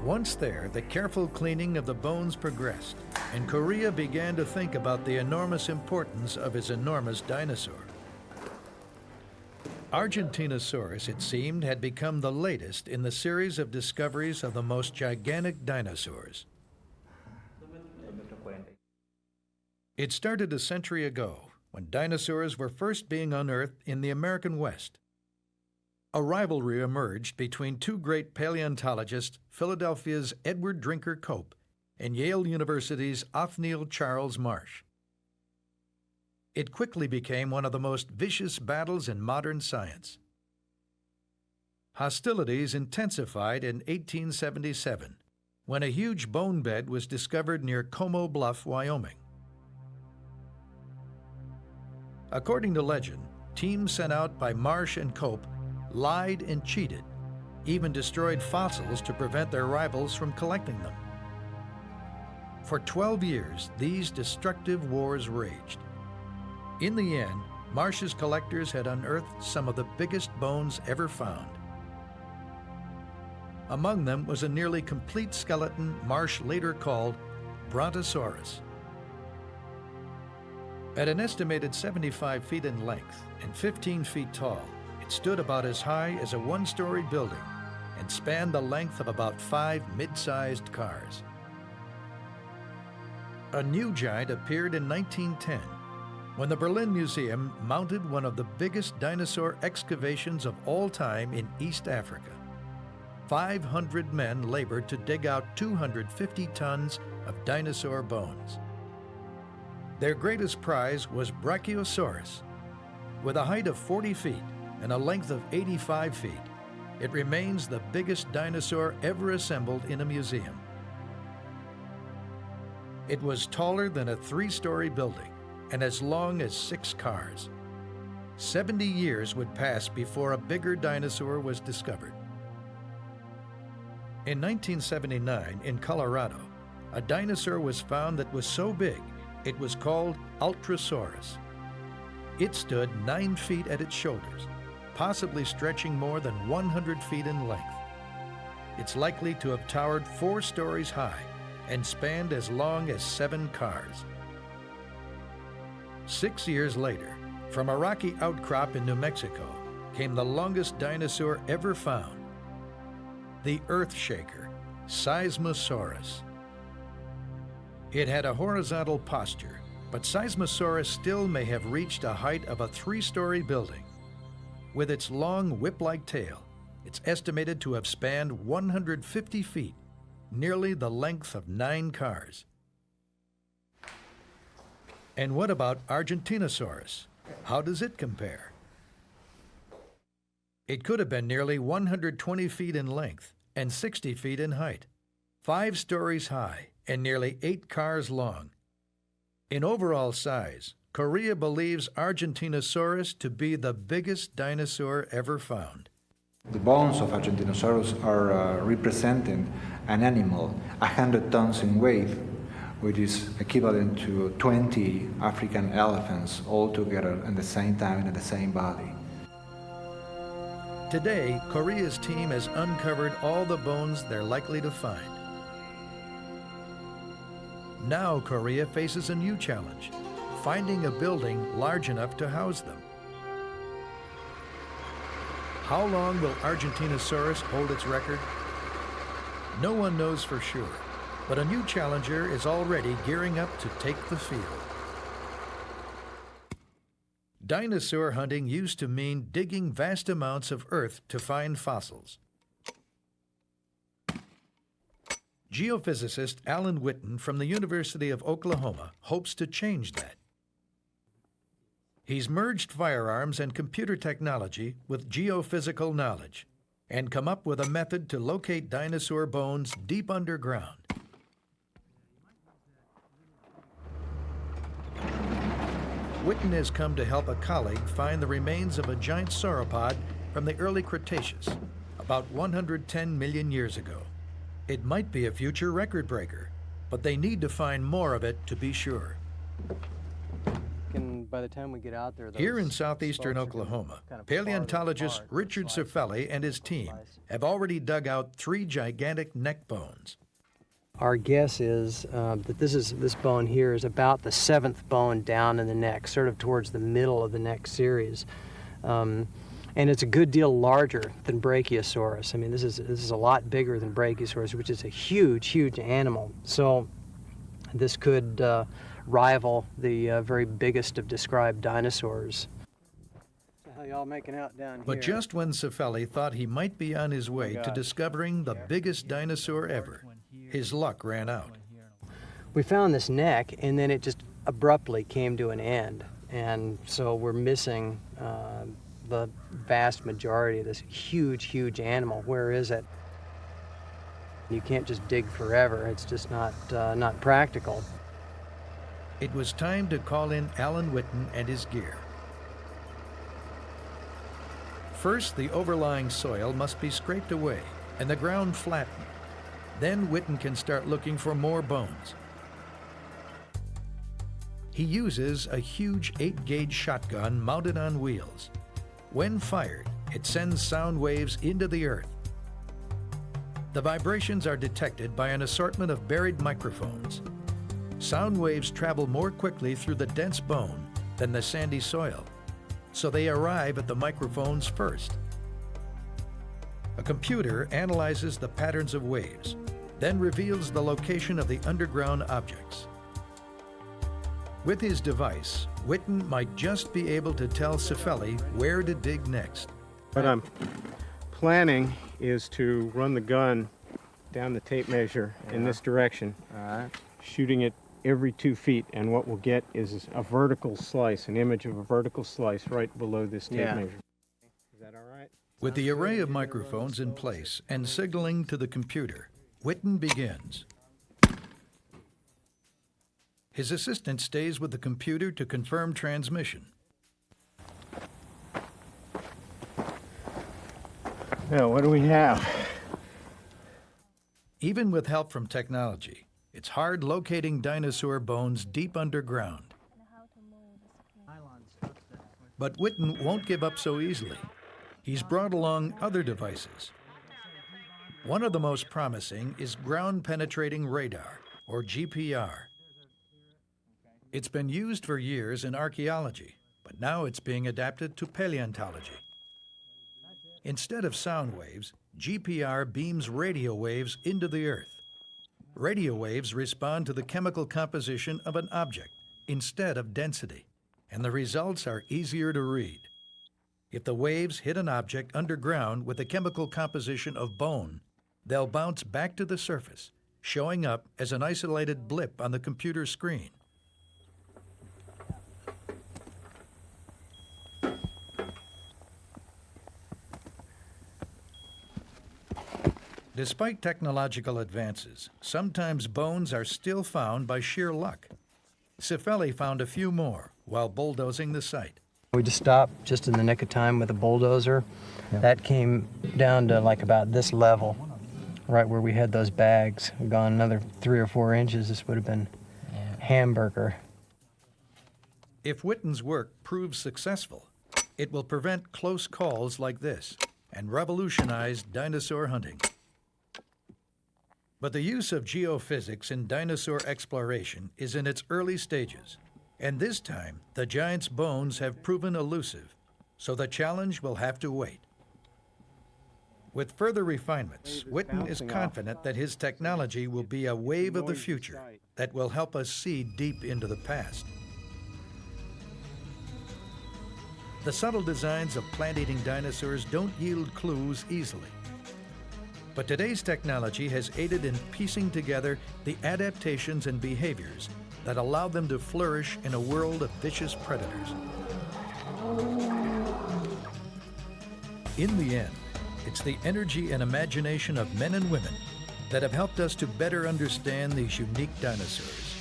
Speaker 1: Once there, the careful cleaning of the bones progressed, and Correa began to think about the enormous importance of his enormous dinosaur. Argentinosaurus, it seemed, had become the latest in the series of discoveries of the most gigantic dinosaurs. It started a century ago, when dinosaurs were first being unearthed in the American West. A rivalry emerged between two great paleontologists, Philadelphia's Edward Drinker Cope and Yale University's Othniel Charles Marsh. It quickly became one of the most vicious battles in modern science. Hostilities intensified in 1877, when a huge bone bed was discovered near Como Bluff, Wyoming. According to legend, teams sent out by Marsh and Cope lied and cheated, even destroyed fossils to prevent their rivals from collecting them. For 12 years, these destructive wars raged. In the end, Marsh's collectors had unearthed some of the biggest bones ever found. Among them was a nearly complete skeleton Marsh later called Brontosaurus. At an estimated 75 feet in length and 15 feet tall, it stood about as high as a one-story building and spanned the length of about 5 mid-sized cars. A new giant appeared in 1910, when the Berlin Museum mounted one of the biggest dinosaur excavations of all time in East Africa. 500 men labored to dig out 250 tons of dinosaur bones. Their greatest prize was Brachiosaurus. With a height of 40 feet and a length of 85 feet, it remains the biggest dinosaur ever assembled in a museum. It was taller than a 3-story building and as long as 6 cars. 70 years would pass before a bigger dinosaur was discovered. In 1979, in Colorado, a dinosaur was found that was so big it was called Ultrasaurus. It stood 9 feet at its shoulders, possibly stretching more than 100 feet in length. It's likely to have towered 4 stories high and spanned as long as 7 cars. 6 years later, from a rocky outcrop in New Mexico, came the longest dinosaur ever found, the Earthshaker, Seismosaurus. It had a horizontal posture, but Seismosaurus still may have reached a height of a 3-story building. With its long whip-like tail, it's estimated to have spanned 150 feet, nearly the length of 9 cars. And what about Argentinosaurus? How does it compare? It could have been nearly 120 feet in length and 60 feet in height, 5 stories high, and nearly 8 cars long. In overall size, Correa believes Argentinosaurus to be the biggest dinosaur ever found.
Speaker 15: The bones of Argentinosaurus are representing an animal 100 tons in weight, which is equivalent to 20 African elephants all together at the same time and at the same body.
Speaker 1: Today, Korea's team has uncovered all the bones they're likely to find. Now Korea faces a new challenge, finding a building large enough to house them. How long will Argentinosaurus hold its record? No one knows for sure, but a new challenger is already gearing up to take the field. Dinosaur hunting used to mean digging vast amounts of earth to find fossils. Geophysicist Alan Witten from the University of Oklahoma hopes to change that. He's merged firearms and computer technology with geophysical knowledge and come up with a method to locate dinosaur bones deep underground. Witten has come to help a colleague find the remains of a giant sauropod from the early Cretaceous, about 110 million years ago. It might be a future record breaker, but they need to find more of it to be sure.
Speaker 16: By the time we get out there,
Speaker 1: here in southeastern Oklahoma, paleontologist Richard Cifelli and his team have already dug out 3 gigantic neck bones.
Speaker 16: Our guess is that this bone here is about the 7th bone down in the neck, sort of towards the middle of the neck series. And it's a good deal larger than Brachiosaurus. I mean, this is a lot bigger than Brachiosaurus, which is a huge, huge animal. So this could rival the very biggest of described dinosaurs.
Speaker 3: So how y'all making out down here?
Speaker 1: But just when Cifelli thought he might be on his way to discovering the biggest dinosaur ever, his luck ran out.
Speaker 16: We found this neck, and then it just abruptly came to an end. And so we're missing the vast majority of this huge, huge animal. Where is it? You can't just dig forever. It's just not practical.
Speaker 1: It was time to call in Alan Witten and his gear. First, the overlying soil must be scraped away and the ground flattened. Then Witten can start looking for more bones. He uses a huge 8-gauge shotgun mounted on wheels. When fired, it sends sound waves into the earth. The vibrations are detected by an assortment of buried microphones. Sound waves travel more quickly through the dense bone than the sandy soil, so they arrive at the microphones first. A computer analyzes the patterns of waves, then reveals the location of the underground objects. With his device, Witten might just be able to tell Cifelli where to dig next.
Speaker 17: What I'm planning is to run the gun down the tape measure in this direction, shooting it every 2 feet, and what we'll get is a vertical slice, an image of a vertical slice right below this tape measure. Is that all right?
Speaker 1: With the array of microphones in place and signaling to the computer, Witten begins. His assistant stays with the computer to confirm transmission.
Speaker 17: Now, what do we have?
Speaker 1: Even with help from technology, it's hard locating dinosaur bones deep underground. But Witten won't give up so easily. He's brought along other devices. One of the most promising is ground-penetrating radar, or GPR. It's been used for years in archaeology, but now it's being adapted to paleontology. Instead of sound waves, GPR beams radio waves into the earth. Radio waves respond to the chemical composition of an object instead of density, and the results are easier to read. If the waves hit an object underground with the chemical composition of bone, they'll bounce back to the surface, showing up as an isolated blip on the computer screen. Despite technological advances, sometimes bones are still found by sheer luck. Cifelli found a few more while bulldozing the site.
Speaker 16: We just stopped just in the nick of time with a bulldozer. That came down to like about this level, right where we had those bags. We've gone another 3 or 4 inches, this would have been hamburger.
Speaker 1: If Witten's work proves successful, it will prevent close calls like this and revolutionized dinosaur hunting. But the use of geophysics in dinosaur exploration is in its early stages, and this time the giant's bones have proven elusive, so the challenge will have to wait. With further refinements, Whitten is confident that his technology will be a wave of the future that will help us see deep into the past. The subtle designs of plant-eating dinosaurs don't yield clues easily. But today's technology has aided in piecing together the adaptations and behaviors that allow them to flourish in a world of vicious predators. In the end, it's the energy and imagination of men and women that have helped us to better understand these unique dinosaurs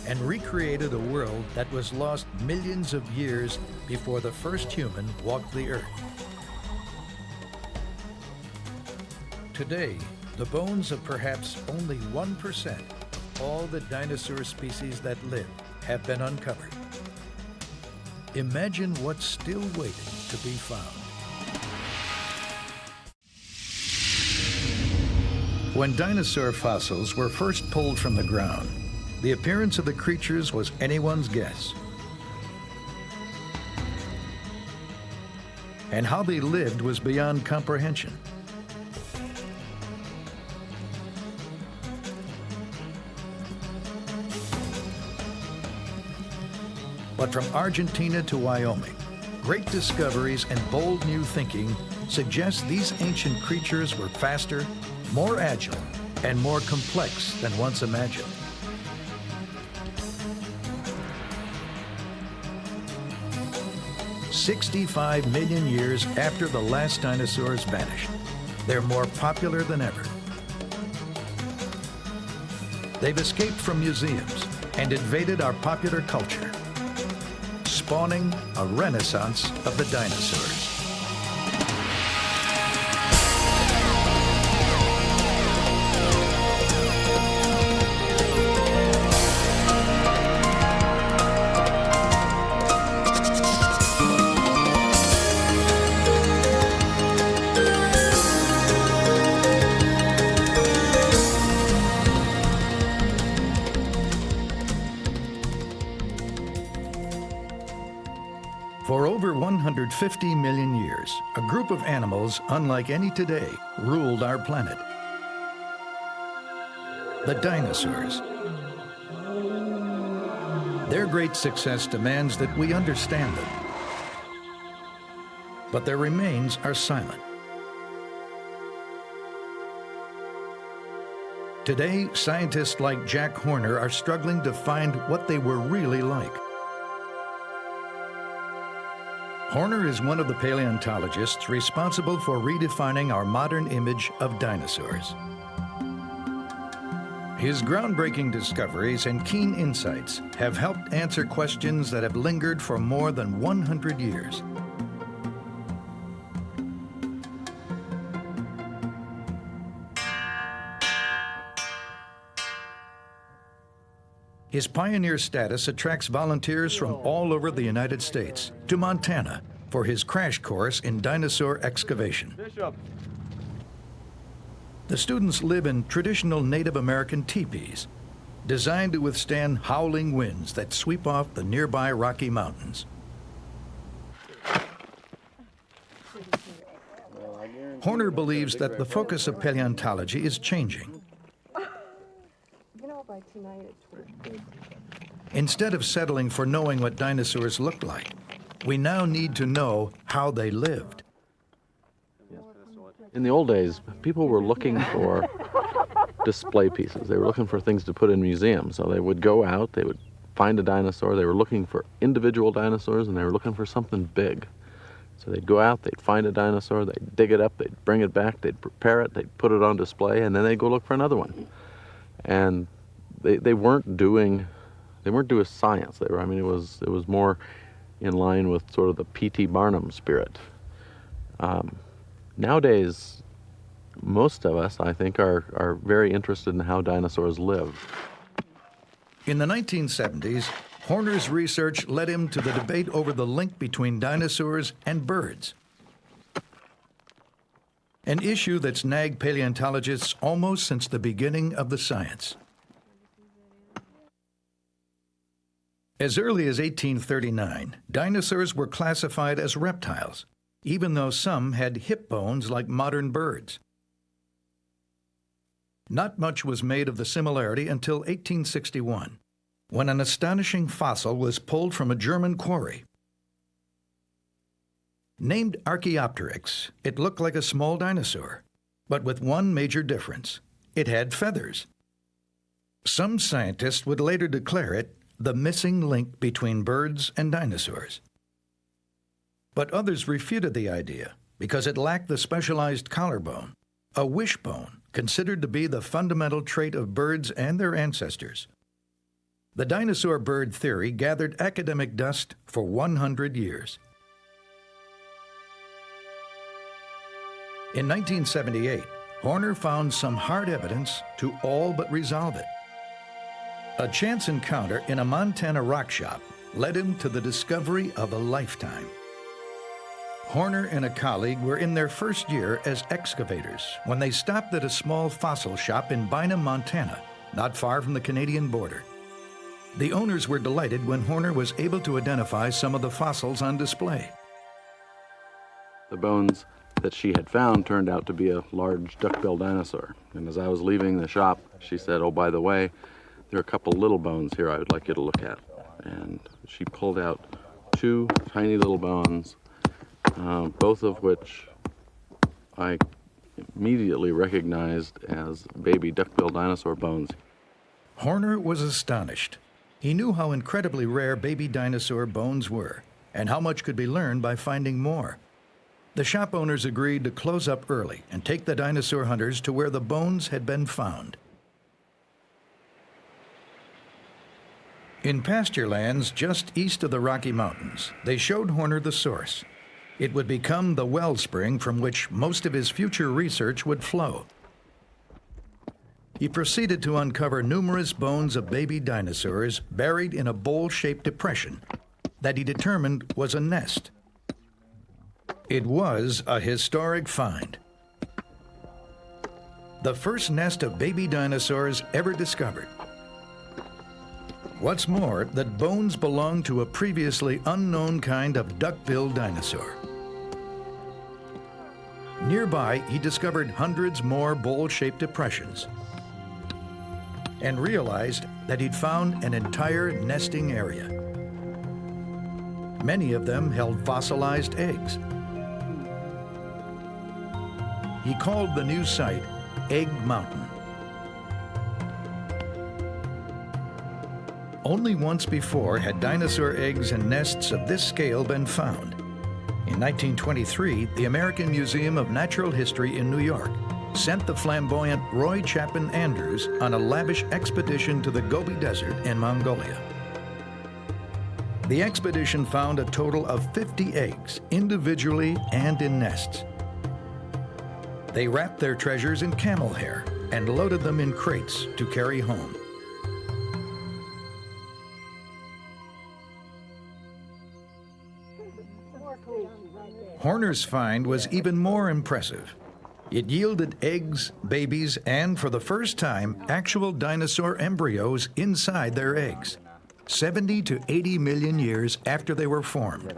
Speaker 1: and recreated a world that was lost millions of years before the first human walked the earth. Today, the bones of perhaps only 1% of all the dinosaur species that live have been uncovered. Imagine what's still waiting to be found. When dinosaur fossils were first pulled from the ground, the appearance of the creatures was anyone's guess. And how they lived was beyond comprehension. But from Argentina to Wyoming, great discoveries and bold new thinking suggest these ancient creatures were faster, more agile, and more complex than once imagined. "65 million years after the last dinosaurs vanished, they're more popular than ever. They've escaped from museums and invaded our popular culture, spawning a renaissance of the dinosaurs." For over 150 million years, a group of animals unlike any today ruled our planet. The dinosaurs. Their great success demands that we understand them. But their remains are silent. Today, scientists like Jack Horner are struggling to find what they were really like. Horner is one of the paleontologists responsible for redefining our modern image of dinosaurs. His groundbreaking discoveries and keen insights have helped answer questions that have lingered for more than 100 years. His pioneer status attracts volunteers from all over the United States to Montana for his crash course in dinosaur excavation. The students live in traditional Native American teepees, designed to withstand howling winds that sweep off the nearby Rocky Mountains. Horner believes that the focus of paleontology is changing. Instead of settling for knowing what dinosaurs looked like, we now need to know how they lived.
Speaker 18: In the old days, people were looking for display pieces. They were looking for things to put in museums. So they would go out, they would find a dinosaur, they were looking for individual dinosaurs, and they were looking for something big. So they'd go out, they'd find a dinosaur, they'd dig it up, they'd bring it back, they'd prepare it, they'd put it on display, and then they'd go look for another one. And they weren't doing science. It was more in line with sort of the P.T. Barnum spirit. Nowadays, most of us, I think, are very interested in how dinosaurs live.
Speaker 1: In the 1970s, Horner's research led him to the debate over the link between dinosaurs and birds, an issue that's nagged paleontologists almost since the beginning of the science. As early as 1839, dinosaurs were classified as reptiles, even though some had hip bones like modern birds. Not much was made of the similarity until 1861, when an astonishing fossil was pulled from a German quarry. Named Archaeopteryx, it looked like a small dinosaur, but with one major difference: it had feathers. Some scientists would later declare it the missing link between birds and dinosaurs. But others refuted the idea because it lacked the specialized collarbone, a wishbone considered to be the fundamental trait of birds and their ancestors. The dinosaur bird theory gathered academic dust for 100 years. In 1978, Horner found some hard evidence to all but resolve it. A chance encounter in a Montana rock shop led him to the discovery of a lifetime. Horner and a colleague were in their first year as excavators when they stopped at a small fossil shop in Bynum, Montana, not far from the Canadian border. The owners were delighted when Horner was able to identify some of the fossils on display.
Speaker 18: The bones that she had found turned out to be a large duck-billed dinosaur. And as I was leaving the shop, she said, "Oh, by the way, there are a couple little bones here I would like you to look at." And she pulled out two tiny little bones, both of which I immediately recognized as baby duck-billed dinosaur bones.
Speaker 1: Horner was astonished. He knew how incredibly rare baby dinosaur bones were and how much could be learned by finding more. The shop owners agreed to close up early and take the dinosaur hunters to where the bones had been found. In pasture lands just east of the Rocky Mountains, they showed Horner the source. It would become the wellspring from which most of his future research would flow. He proceeded to uncover numerous bones of baby dinosaurs buried in a bowl-shaped depression that he determined was a nest. It was a historic find. The first nest of baby dinosaurs ever discovered. What's more, that bones belonged to a previously unknown kind of duck-billed dinosaur. Nearby, he discovered hundreds more bowl-shaped depressions and realized that he'd found an entire nesting area. Many of them held fossilized eggs. He called the new site Egg Mountain. Only once before had dinosaur eggs and nests of this scale been found. In 1923, the American Museum of Natural History in New York sent the flamboyant Roy Chapman Andrews on a lavish expedition to the Gobi Desert in Mongolia. The expedition found a total of 50 eggs, individually and in nests. They wrapped their treasures in camel hair and loaded them in crates to carry home. Horner's find was even more impressive. It yielded eggs, babies, and for the first time, actual dinosaur embryos inside their eggs, 70 to 80 million years after they were formed.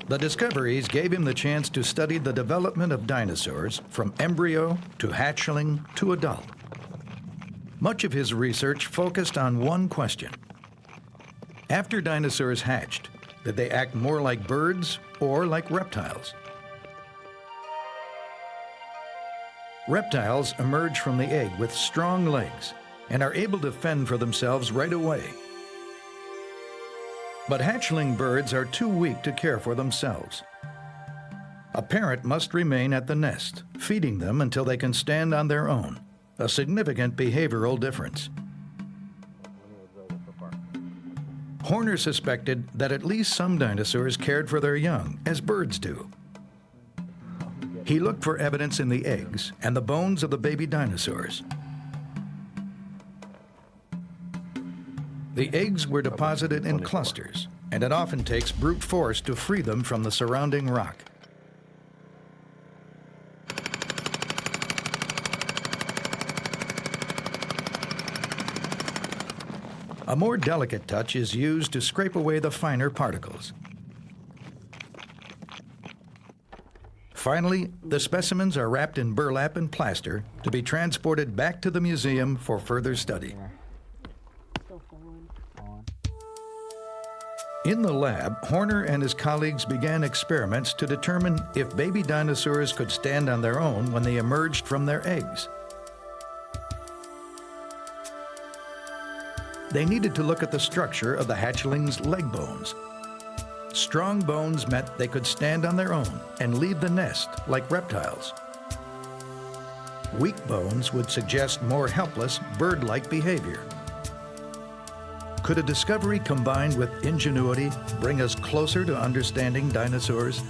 Speaker 1: The discoveries gave him the chance to study the development of dinosaurs from embryo to hatchling to adult. Much of his research focused on one question. After dinosaurs hatched, did they act more like birds or like reptiles? Reptiles emerge from the egg with strong legs and are able to fend for themselves right away. But hatchling birds are too weak to care for themselves. A parent must remain at the nest, feeding them until they can stand on their own, a significant behavioral difference. Horner suspected that at least some dinosaurs cared for their young, as birds do. He looked for evidence in the eggs and the bones of the baby dinosaurs. The eggs were deposited in clusters, and it often takes brute force to free them from the surrounding rock. A more delicate touch is used to scrape away the finer particles. Finally, the specimens are wrapped in burlap and plaster to be transported back to the museum for further study. In the lab, Horner and his colleagues began experiments to determine if baby dinosaurs could stand on their own when they emerged from their eggs. They needed to look at the structure of the hatchling's leg bones. Strong bones meant they could stand on their own and leave the nest like reptiles. Weak bones would suggest more helpless, bird-like behavior. Could a discovery combined with ingenuity bring us closer to understanding dinosaurs?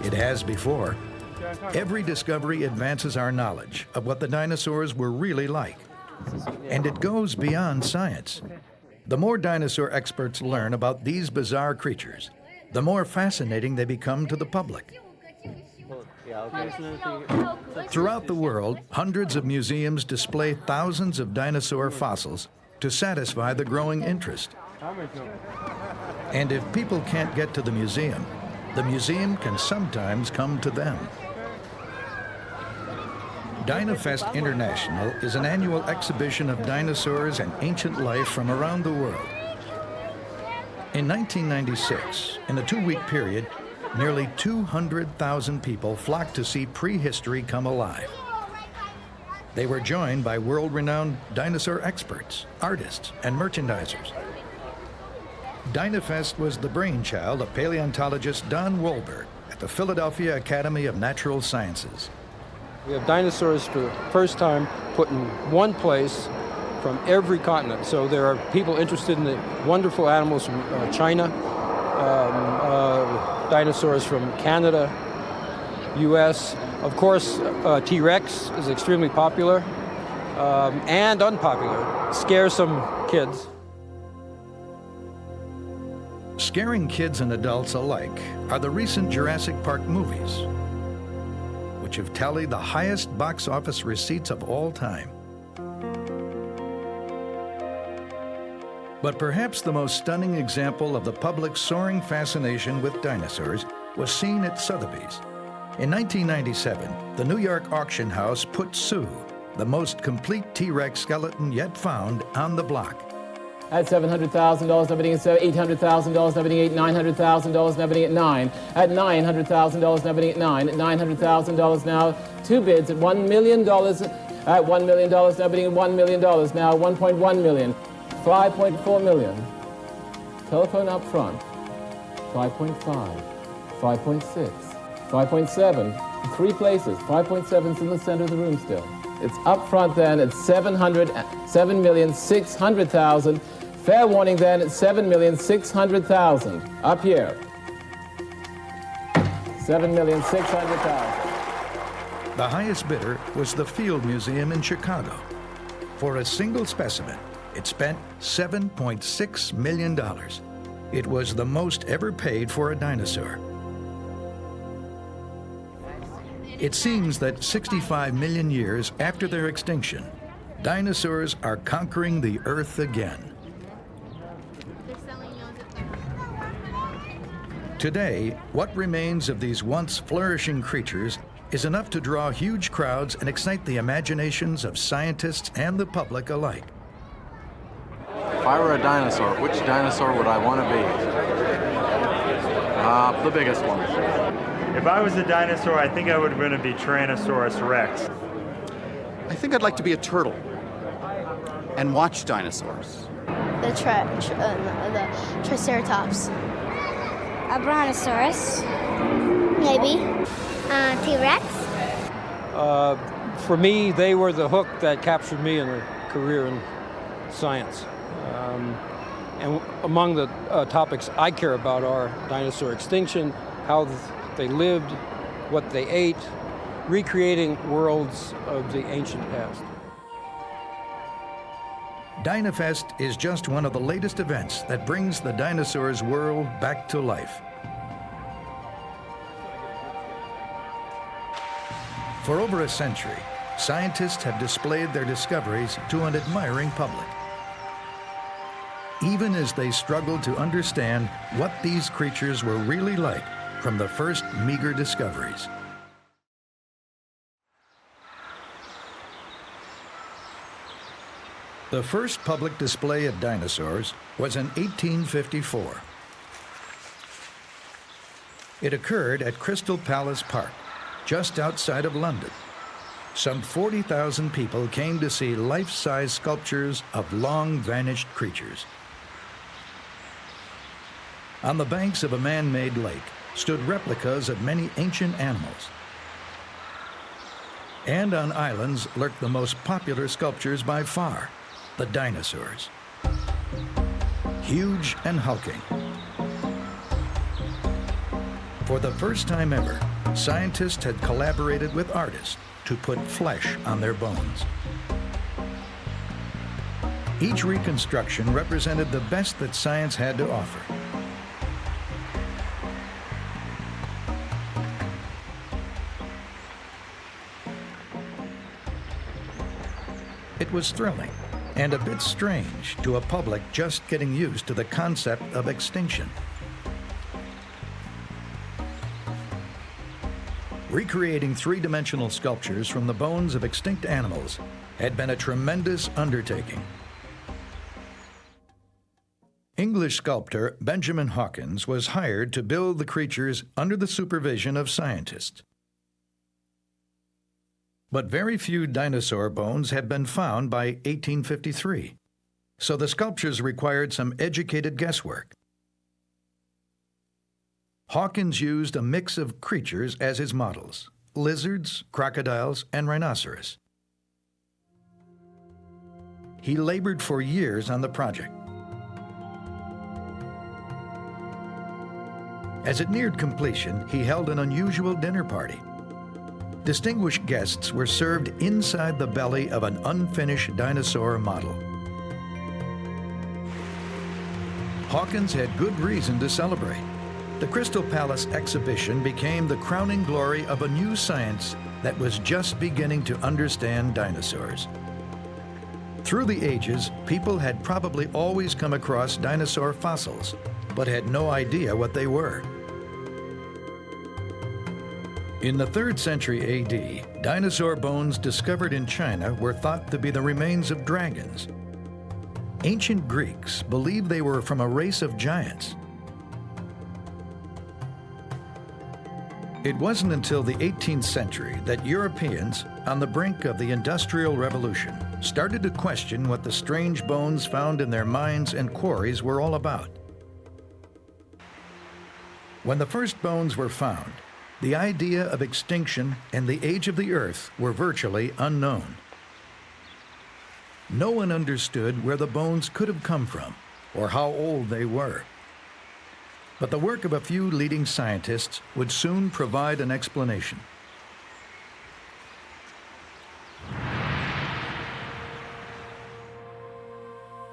Speaker 1: It has before. Every discovery advances our knowledge of what the dinosaurs were really like. And it goes beyond science. The more dinosaur experts learn about these bizarre creatures, the more fascinating they become to the public. Throughout the world, hundreds of museums display thousands of dinosaur fossils to satisfy the growing interest. And if people can't get to the museum can sometimes come to them. DinoFest International is an annual exhibition of dinosaurs and ancient life from around the world. In 1996, in a 2-week period, nearly 200,000 people flocked to see prehistory come alive. They were joined by world-renowned dinosaur experts, artists, and merchandisers. DinoFest was the brainchild of paleontologist Don Wolberg at the Philadelphia Academy of Natural Sciences.
Speaker 19: We have dinosaurs for the first time put in one place from every continent. So there are people interested in the wonderful animals from China, dinosaurs from Canada, US. Of course, T-Rex is extremely popular and unpopular, scares some kids.
Speaker 1: Scaring kids and adults alike are the recent Jurassic Park movies, which have tallied the highest box office receipts of all time. But perhaps the most stunning example of the public's soaring fascination with dinosaurs was seen at Sotheby's. In 1997, the New York auction house put Sue, the most complete T-Rex skeleton yet found, on the block.
Speaker 20: At $700,000, now bidding at $800,000, now bidding at $900,000, now bidding at $9. At $900,000, now bidding at $9. At $900,000 now, 2 bids at $1 million. At $1 million, now bidding at $1 million. Now $1.1 million. 5.4 million. Telephone up front. 5.5. 5.6. 5.7. 3 places. 5.7's in the center of the room still. It's up front then at $7,600,000. Fair warning then at $7,600,000. Up here. $7,600,000.
Speaker 1: The highest bidder was the Field Museum in Chicago. For a single specimen, it spent $7.6 million. It was the most ever paid for a dinosaur. It seems that 65 million years after their extinction, dinosaurs are conquering the Earth again. Today, what remains of these once flourishing creatures is enough to draw huge crowds and excite the imaginations of scientists and the public alike.
Speaker 18: If I were a dinosaur, which dinosaur would I want to be? The biggest one.
Speaker 21: If I was a dinosaur, I think I would want to be Tyrannosaurus Rex.
Speaker 14: I think I'd like to be a turtle and watch dinosaurs.
Speaker 22: The Triceratops.
Speaker 23: A Brontosaurus. Maybe. T-Rex.
Speaker 19: For me, they were the hook that captured me in a career in science. And among the topics I care about are dinosaur extinction, how they lived, what they ate, recreating worlds of the ancient past.
Speaker 1: Dinofest is just one of the latest events that brings the dinosaurs world back to life. For over a century, scientists have displayed their discoveries to an admiring public, even as they struggle to understand what these creatures were really like from the first meager discoveries. The first public display of dinosaurs was in 1854. It occurred at Crystal Palace Park, just outside of London. Some 40,000 people came to see life-size sculptures of long-vanished creatures. On the banks of a man-made lake stood replicas of many ancient animals. And on islands lurked the most popular sculptures by far, the dinosaurs. Huge and hulking. For the first time ever, scientists had collaborated with artists to put flesh on their bones. Each reconstruction represented the best that science had to offer. It was thrilling and a bit strange to a public just getting used to the concept of extinction. Recreating three-dimensional sculptures from the bones of extinct animals had been a tremendous undertaking. English sculptor Benjamin Hawkins was hired to build the creatures under the supervision of scientists. But very few dinosaur bones had been found by 1853, so the sculptures required some educated guesswork. Hawkins used a mix of creatures as his models: lizards, crocodiles, and rhinoceros. He labored for years on the project. As it neared completion, he held an unusual dinner party. Distinguished guests were served inside the belly of an unfinished dinosaur model. Hawkins had good reason to celebrate. The Crystal Palace exhibition became the crowning glory of a new science that was just beginning to understand dinosaurs. Through the ages, people had probably always come across dinosaur fossils, but had no idea what they were. In the 3rd century AD, dinosaur bones discovered in China were thought to be the remains of dragons. Ancient Greeks believed they were from a race of giants. It wasn't until the 18th century that Europeans, on the brink of the Industrial Revolution, started to question what the strange bones found in their mines and quarries were all about. When the first bones were found, the idea of extinction and the age of the Earth were virtually unknown. No one understood where the bones could have come from or how old they were. But the work of a few leading scientists would soon provide an explanation.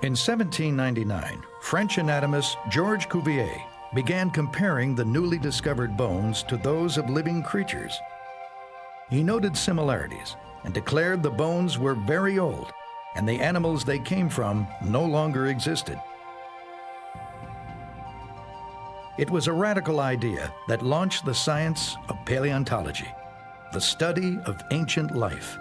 Speaker 1: In 1799, French anatomist Georges Cuvier began comparing the newly discovered bones to those of living creatures. He noted similarities and declared the bones were very old and the animals they came from no longer existed. It was a radical idea that launched the science of paleontology, the study of ancient life.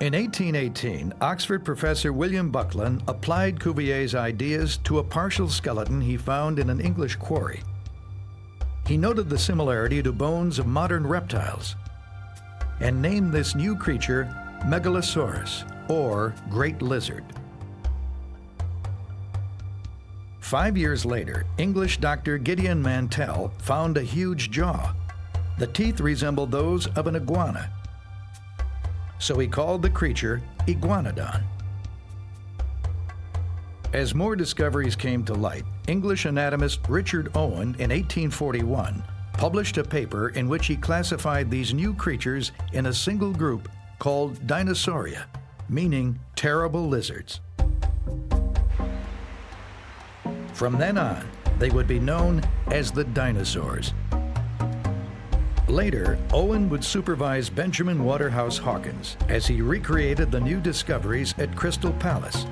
Speaker 1: In 1818, Oxford professor William Buckland applied Cuvier's ideas to a partial skeleton he found in an English quarry. He noted the similarity to bones of modern reptiles and named this new creature Megalosaurus, or Great Lizard. 5 years later, English Dr. Gideon Mantell found a huge jaw. The teeth resembled those of an iguana, so he called the creature Iguanodon. As more discoveries came to light, English anatomist Richard Owen in 1841 published a paper in which he classified these new creatures in a single group called Dinosauria, meaning terrible lizards. From then on, they would be known as the Dinosaurs. Later, Owen would supervise Benjamin Waterhouse Hawkins as he recreated the new discoveries at Crystal Palace.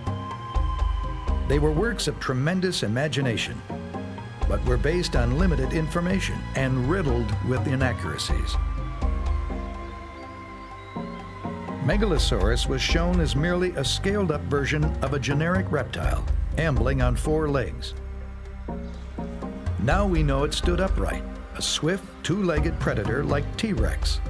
Speaker 1: They were works of tremendous imagination, but were based on limited information and riddled with inaccuracies. Megalosaurus was shown as merely a scaled-up version of a generic reptile, ambling on 4 legs. Now we know it stood upright, a swift, 2-legged predator like T-Rex.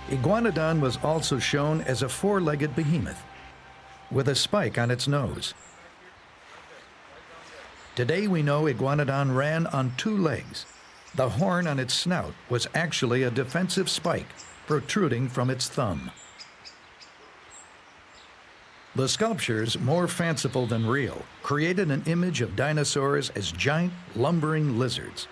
Speaker 1: Iguanodon was also shown as a 4-legged behemoth, with a spike on its nose. Today we know Iguanodon ran on 2 legs. The horn on its snout was actually a defensive spike protruding from its thumb. The sculptures, more fanciful than real, created an image of dinosaurs as giant, lumbering lizards.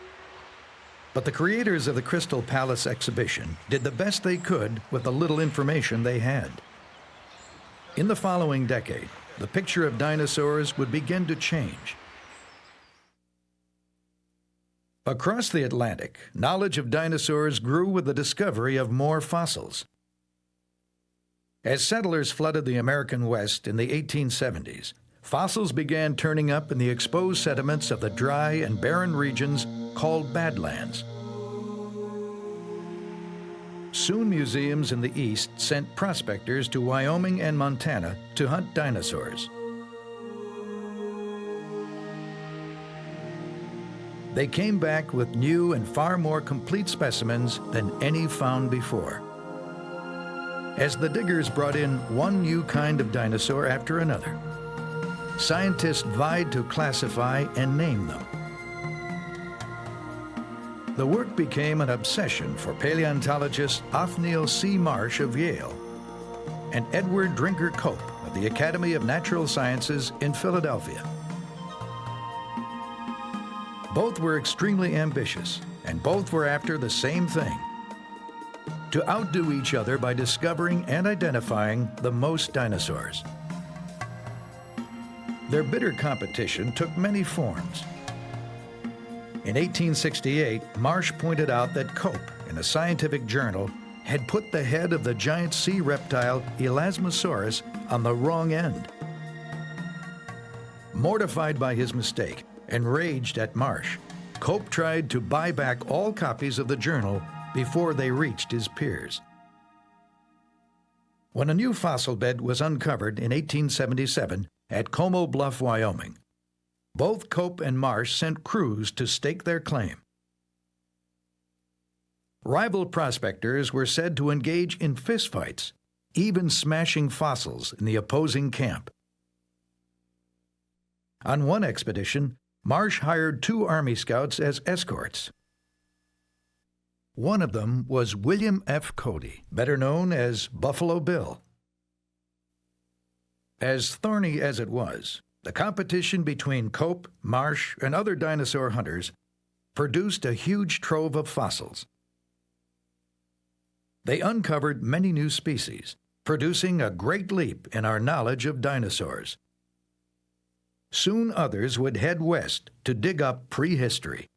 Speaker 1: But the creators of the Crystal Palace exhibition did the best they could with the little information they had. In the following decade, the picture of dinosaurs would begin to change. Across the Atlantic, knowledge of dinosaurs grew with the discovery of more fossils. As settlers flooded the American West in the 1870s, fossils began turning up in the exposed sediments of the dry and barren regions called Badlands. Soon museums in the East sent prospectors to Wyoming and Montana to hunt dinosaurs. They came back with new and far more complete specimens than any found before. As the diggers brought in one new kind of dinosaur after another, scientists vied to classify and name them. The work became an obsession for paleontologist Othniel C. Marsh of Yale and Edward Drinker Cope of the Academy of Natural Sciences in Philadelphia. Both were extremely ambitious, and both were after the same thing: to outdo each other by discovering and identifying the most dinosaurs. Their bitter competition took many forms. In 1868, Marsh pointed out that Cope, in a scientific journal, had put the head of the giant sea reptile Elasmosaurus on the wrong end. Mortified by his mistake, enraged at Marsh, Cope tried to buy back all copies of the journal before they reached his peers. When a new fossil bed was uncovered in 1877 at Como Bluff, Wyoming, both Cope and Marsh sent crews to stake their claim. Rival prospectors were said to engage in fistfights, even smashing fossils in the opposing camp. On one expedition, Marsh hired 2 Army scouts as escorts. One of them was William F. Cody, better known as Buffalo Bill. As thorny as it was, the competition between Cope, Marsh, and other dinosaur hunters produced a huge trove of fossils. They uncovered many new species, producing a great leap in our knowledge of dinosaurs. Soon others would head west to dig up prehistory.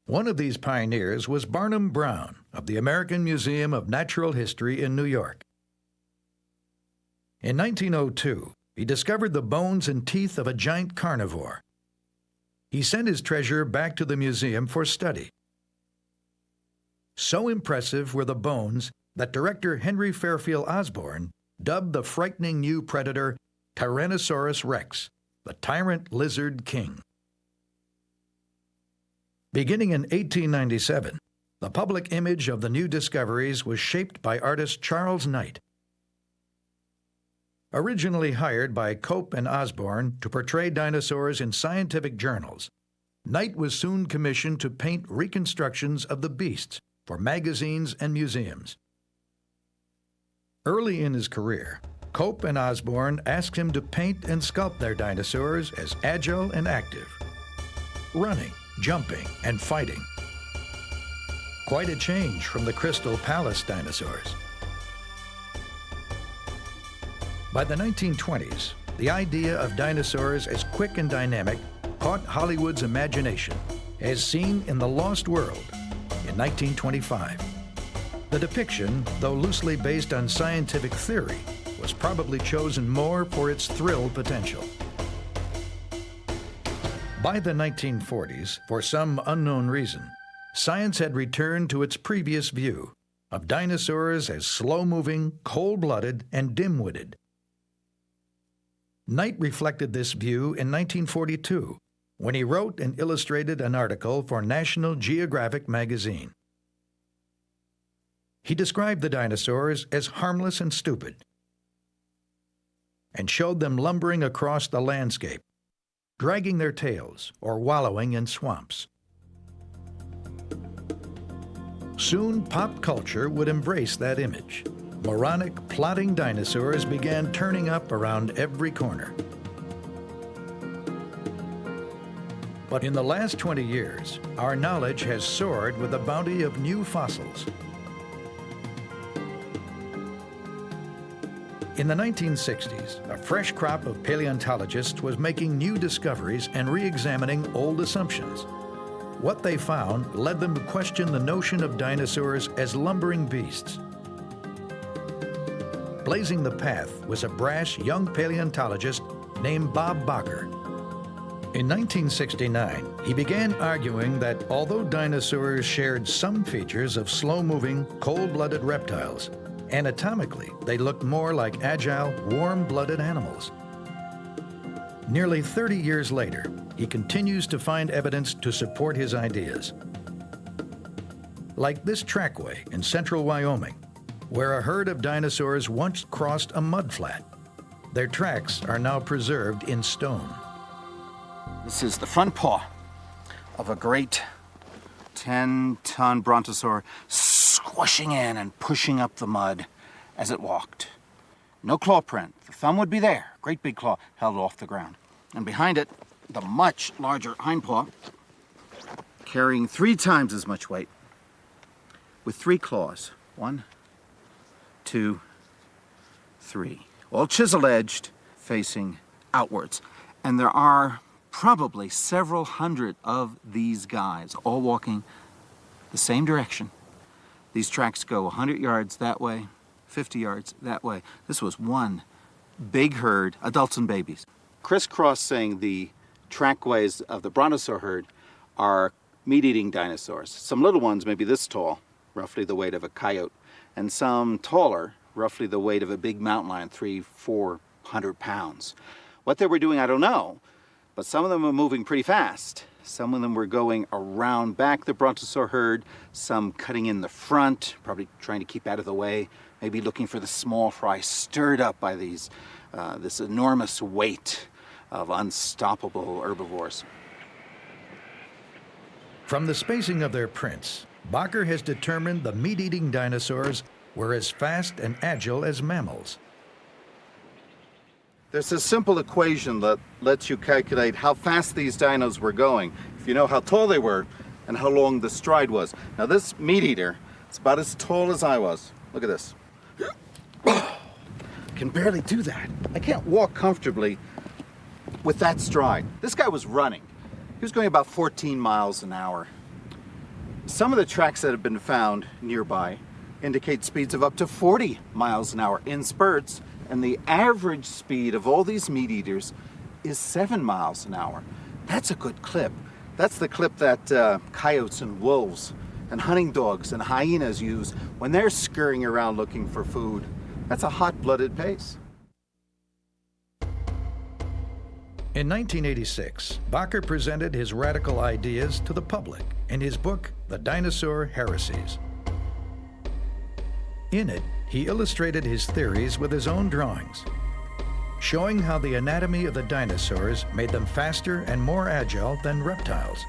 Speaker 1: One of these pioneers was Barnum Brown of the American Museum of Natural History in New York. In 1902, he discovered the bones and teeth of a giant carnivore. He sent his treasure back to the museum for study. So impressive were the bones that director Henry Fairfield Osborn dubbed the frightening new predator Tyrannosaurus rex, the tyrant lizard king. Beginning in 1897, the public image of the new discoveries was shaped by artist Charles Knight. Originally hired by Cope and Osborn to portray dinosaurs in scientific journals, Knight was soon commissioned to paint reconstructions of the beasts for magazines and museums. Early in his career, Cope and Osborne asked him to paint and sculpt their dinosaurs as agile and active, running, jumping, and fighting. Quite a change from the Crystal Palace dinosaurs. By the 1920s, the idea of dinosaurs as quick and dynamic caught Hollywood's imagination, as seen in The Lost World in 1925. The depiction, though loosely based on scientific theory, was probably chosen more for its thrill potential. By the 1940s, for some unknown reason, science had returned to its previous view of dinosaurs as slow-moving, cold-blooded, and dim-witted. Knight reflected this view in 1942, when he wrote and illustrated an article for National Geographic magazine. He described the dinosaurs as harmless and stupid, and showed them lumbering across the landscape, dragging their tails or wallowing in swamps. Soon, pop culture would embrace that image. Moronic, plodding dinosaurs began turning up around every corner. But in the last 20 years, our knowledge has soared with the bounty of new fossils. In the 1960s, a fresh crop of paleontologists was making new discoveries and re-examining old assumptions. What they found led them to question the notion of dinosaurs as lumbering beasts. Blazing the path was a brash young paleontologist named Bob Bakker. In 1969, he began arguing that although dinosaurs shared some features of slow-moving, cold-blooded reptiles, anatomically they looked more like agile, warm-blooded animals. Nearly 30 years later, he continues to find evidence to support his ideas. Like this trackway in central Wyoming, where a herd of dinosaurs once crossed a mudflat. Their tracks are now preserved in stone.
Speaker 14: This is the front paw of a great 10-ton brontosaur squishing in and pushing up the mud as it walked. No claw print. The thumb would be there. Great big claw held off the ground. And behind it, the much larger hind paw, carrying 3 times as much weight, with 3 claws. 1, 2, 3. All chisel-edged, facing outwards. And there are probably several hundred of these guys, all walking the same direction. These tracks go 100 yards that way, 50 yards that way. This was one big herd, adults and babies. Crisscrossing the trackways of the brontosaur herd are meat-eating dinosaurs. Some little ones maybe this tall, roughly the weight of a coyote, and some taller, roughly the weight of a big mountain lion, 300-400 pounds. What they were doing, I don't know, but some of them were moving pretty fast. Some of them were going around back the brontosaur herd, some cutting in the front, probably trying to keep out of the way, maybe looking for the small fry, stirred up by these, this enormous weight of unstoppable herbivores.
Speaker 1: From the spacing of their prints, Bakker has determined the meat-eating dinosaurs were as fast and agile as mammals.
Speaker 14: There's a simple equation that lets you calculate how fast these dinos were going, if you know how tall they were and how long the stride was. Now this meat eater, it's about as tall as I was. Look at this. Can barely do that. I can't walk comfortably with that stride. This guy was running. He was going about 14 miles an hour. Some of the tracks that have been found nearby indicate speeds of up to 40 miles an hour in spurts, and the average speed of all these meat eaters is 7 miles an hour. That's a good clip. That's the clip that coyotes and wolves and hunting dogs and hyenas use when they're scurrying around looking for food. That's a hot-blooded pace.
Speaker 1: In 1986, Bakker presented his radical ideas to the public in his book, The Dinosaur Heresies. In it, he illustrated his theories with his own drawings, showing how the anatomy of the dinosaurs made them faster and more agile than reptiles.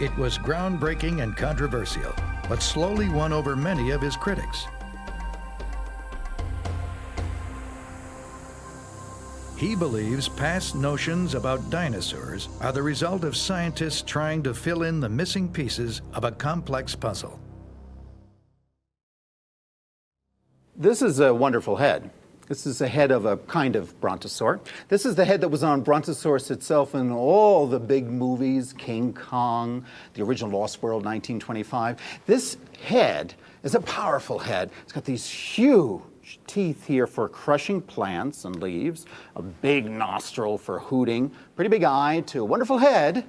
Speaker 1: It was groundbreaking and controversial, but slowly won over many of his critics. He believes past notions about dinosaurs are the result of scientists trying to fill in the missing pieces of a complex puzzle.
Speaker 14: This is a wonderful head. This is the head of a kind of brontosaur. This is the head that was on Brontosaurus itself in all the big movies, King Kong, the original Lost World, 1925. This head is a powerful head. It's got these huge teeth here for crushing plants and leaves, a big nostril for hooting, pretty big eye to a wonderful head.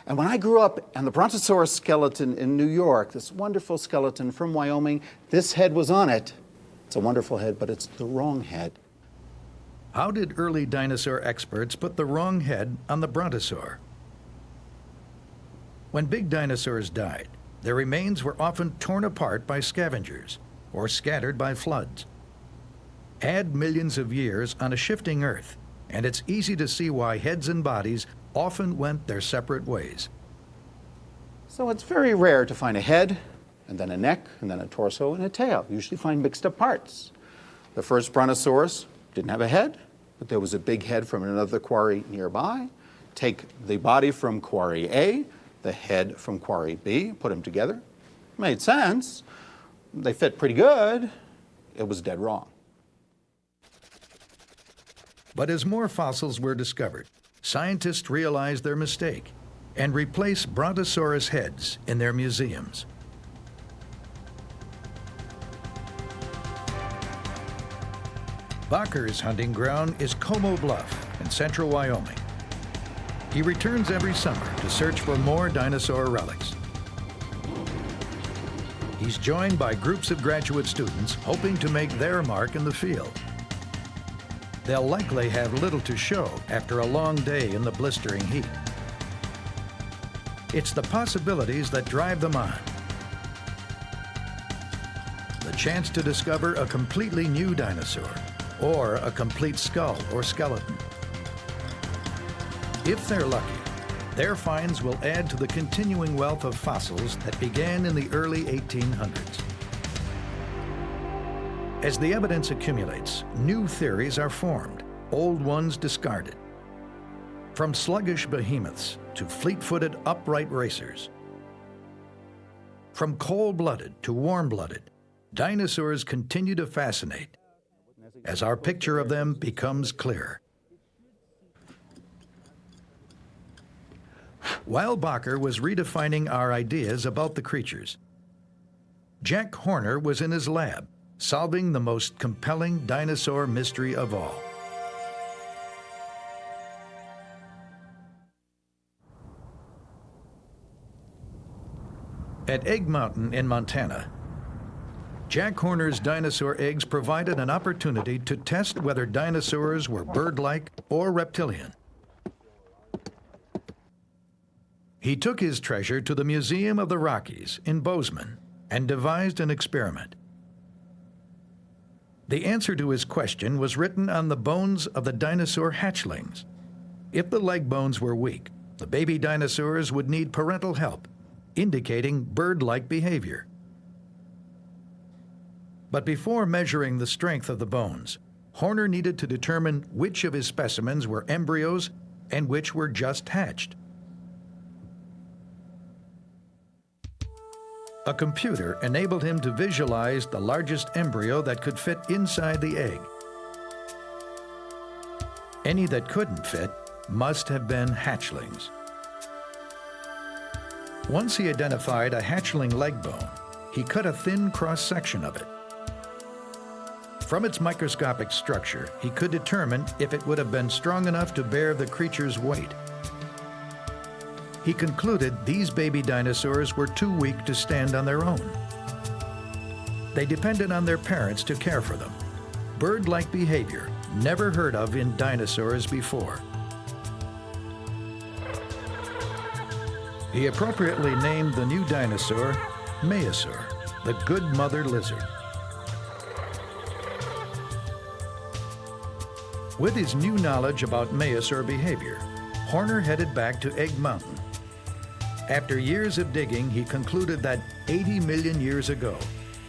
Speaker 14: And when I grew up on the Brontosaurus skeleton in New York, this wonderful skeleton from Wyoming, this head was on it. It's a wonderful head, but it's the wrong head.
Speaker 1: How did early dinosaur experts put the wrong head on the brontosaur? When big dinosaurs died, their remains were often torn apart by scavengers or scattered by floods. Add millions of years on a shifting Earth, and it's easy to see why heads and bodies often went their separate ways.
Speaker 14: So it's very rare to find a head, and then a neck, and then a torso, and a tail. You usually find mixed up parts. The first brontosaurus didn't have a head, but there was a big head from another quarry nearby. Take the body from quarry A, the head from quarry B, put them together. Made sense. They fit pretty good. It was dead wrong.
Speaker 1: But as more fossils were discovered, scientists realized their mistake and replaced brontosaurus heads in their museums. Bacher's hunting ground is Como Bluff in central Wyoming. He returns every summer to search for more dinosaur relics. He's joined by groups of graduate students hoping to make their mark in the field. They'll likely have little to show after a long day in the blistering heat. It's the possibilities that drive them on. The chance to discover a completely new dinosaur, or a complete skull or skeleton. If they're lucky, their finds will add to the continuing wealth of fossils that began in the early 1800s. As the evidence accumulates, new theories are formed, old ones discarded. From sluggish behemoths to fleet-footed upright racers. From cold-blooded to warm-blooded, dinosaurs continue to fascinate as our picture of them becomes clearer. While Bacher was redefining our ideas about the creatures, Jack Horner was in his lab, solving the most compelling dinosaur mystery of all. At Egg Mountain in Montana, Jack Horner's dinosaur eggs provided an opportunity to test whether dinosaurs were bird-like or reptilian. He took his treasure to the Museum of the Rockies in Bozeman and devised an experiment. The answer to his question was written on the bones of the dinosaur hatchlings. If the leg bones were weak, the baby dinosaurs would need parental help, indicating bird-like behavior. But before measuring the strength of the bones, Horner needed to determine which of his specimens were embryos and which were just hatched. A computer enabled him to visualize the largest embryo that could fit inside the egg. Any that couldn't fit must have been hatchlings. Once he identified a hatchling leg bone, he cut a thin cross-section of it. From its microscopic structure, he could determine if it would have been strong enough to bear the creature's weight. He concluded these baby dinosaurs were too weak to stand on their own. They depended on their parents to care for them. Bird-like behavior, never heard of in dinosaurs before. He appropriately named the new dinosaur Maiasaur, the good mother lizard. With his new knowledge about Maiasaur behavior, Horner headed back to Egg Mountain. After years of digging, he concluded that 80 million years ago,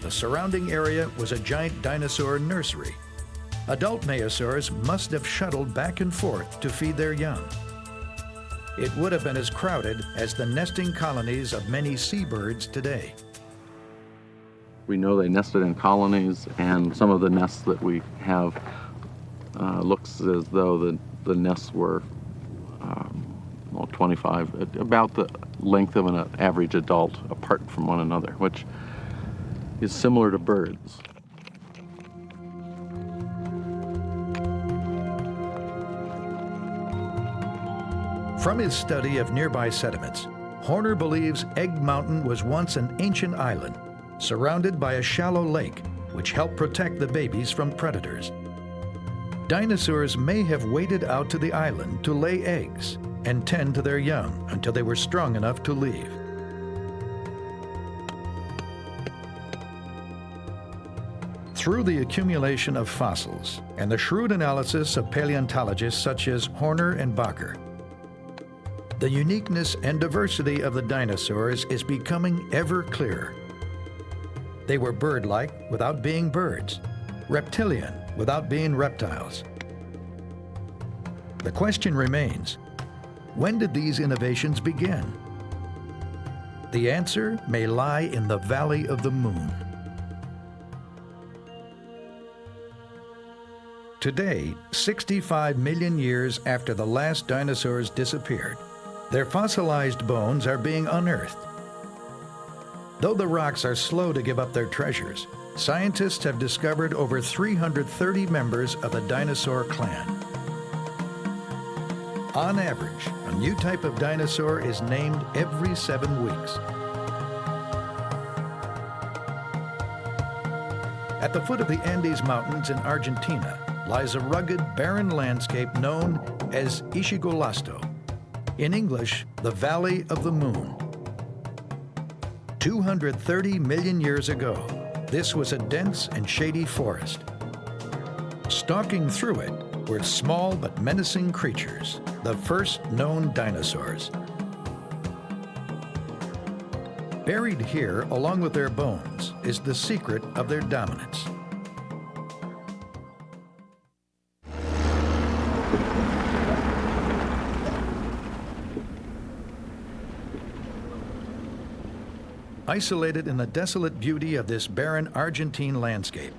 Speaker 1: the surrounding area was a giant dinosaur nursery. Adult meiosaurs must have shuttled back and forth to feed their young. It would have been as crowded as the nesting colonies of many seabirds today.
Speaker 18: We know they nested in colonies, and some of the nests that we have looks as though the nests were 25, about the length of an average adult apart from one another, which is similar to birds.
Speaker 1: From his study of nearby sediments, Horner believes Egg Mountain was once an ancient island surrounded by a shallow lake which helped protect the babies from predators. Dinosaurs may have waded out to the island to lay eggs and tend to their young until they were strong enough to leave. Through the accumulation of fossils and the shrewd analysis of paleontologists such as Horner and Bakker, the uniqueness and diversity of the dinosaurs is becoming ever clearer. They were bird-like without being birds, reptilian without being reptiles. The question remains, when did these innovations begin? The answer may lie in the Valley of the Moon. Today, 65 million years after the last dinosaurs disappeared, their fossilized bones are being unearthed. Though the rocks are slow to give up their treasures, scientists have discovered over 330 members of the dinosaur clan. On average, a new type of dinosaur is named every 7 weeks. At the foot of the Andes Mountains in Argentina lies a rugged, barren landscape known as Ischigualasto. In English, the Valley of the Moon. 230 million years ago, this was a dense and shady forest. Stalking through it were small but menacing creatures, the first known dinosaurs. Buried here, along with their bones, is the secret of their dominance. Isolated in the desolate beauty of this barren Argentine landscape,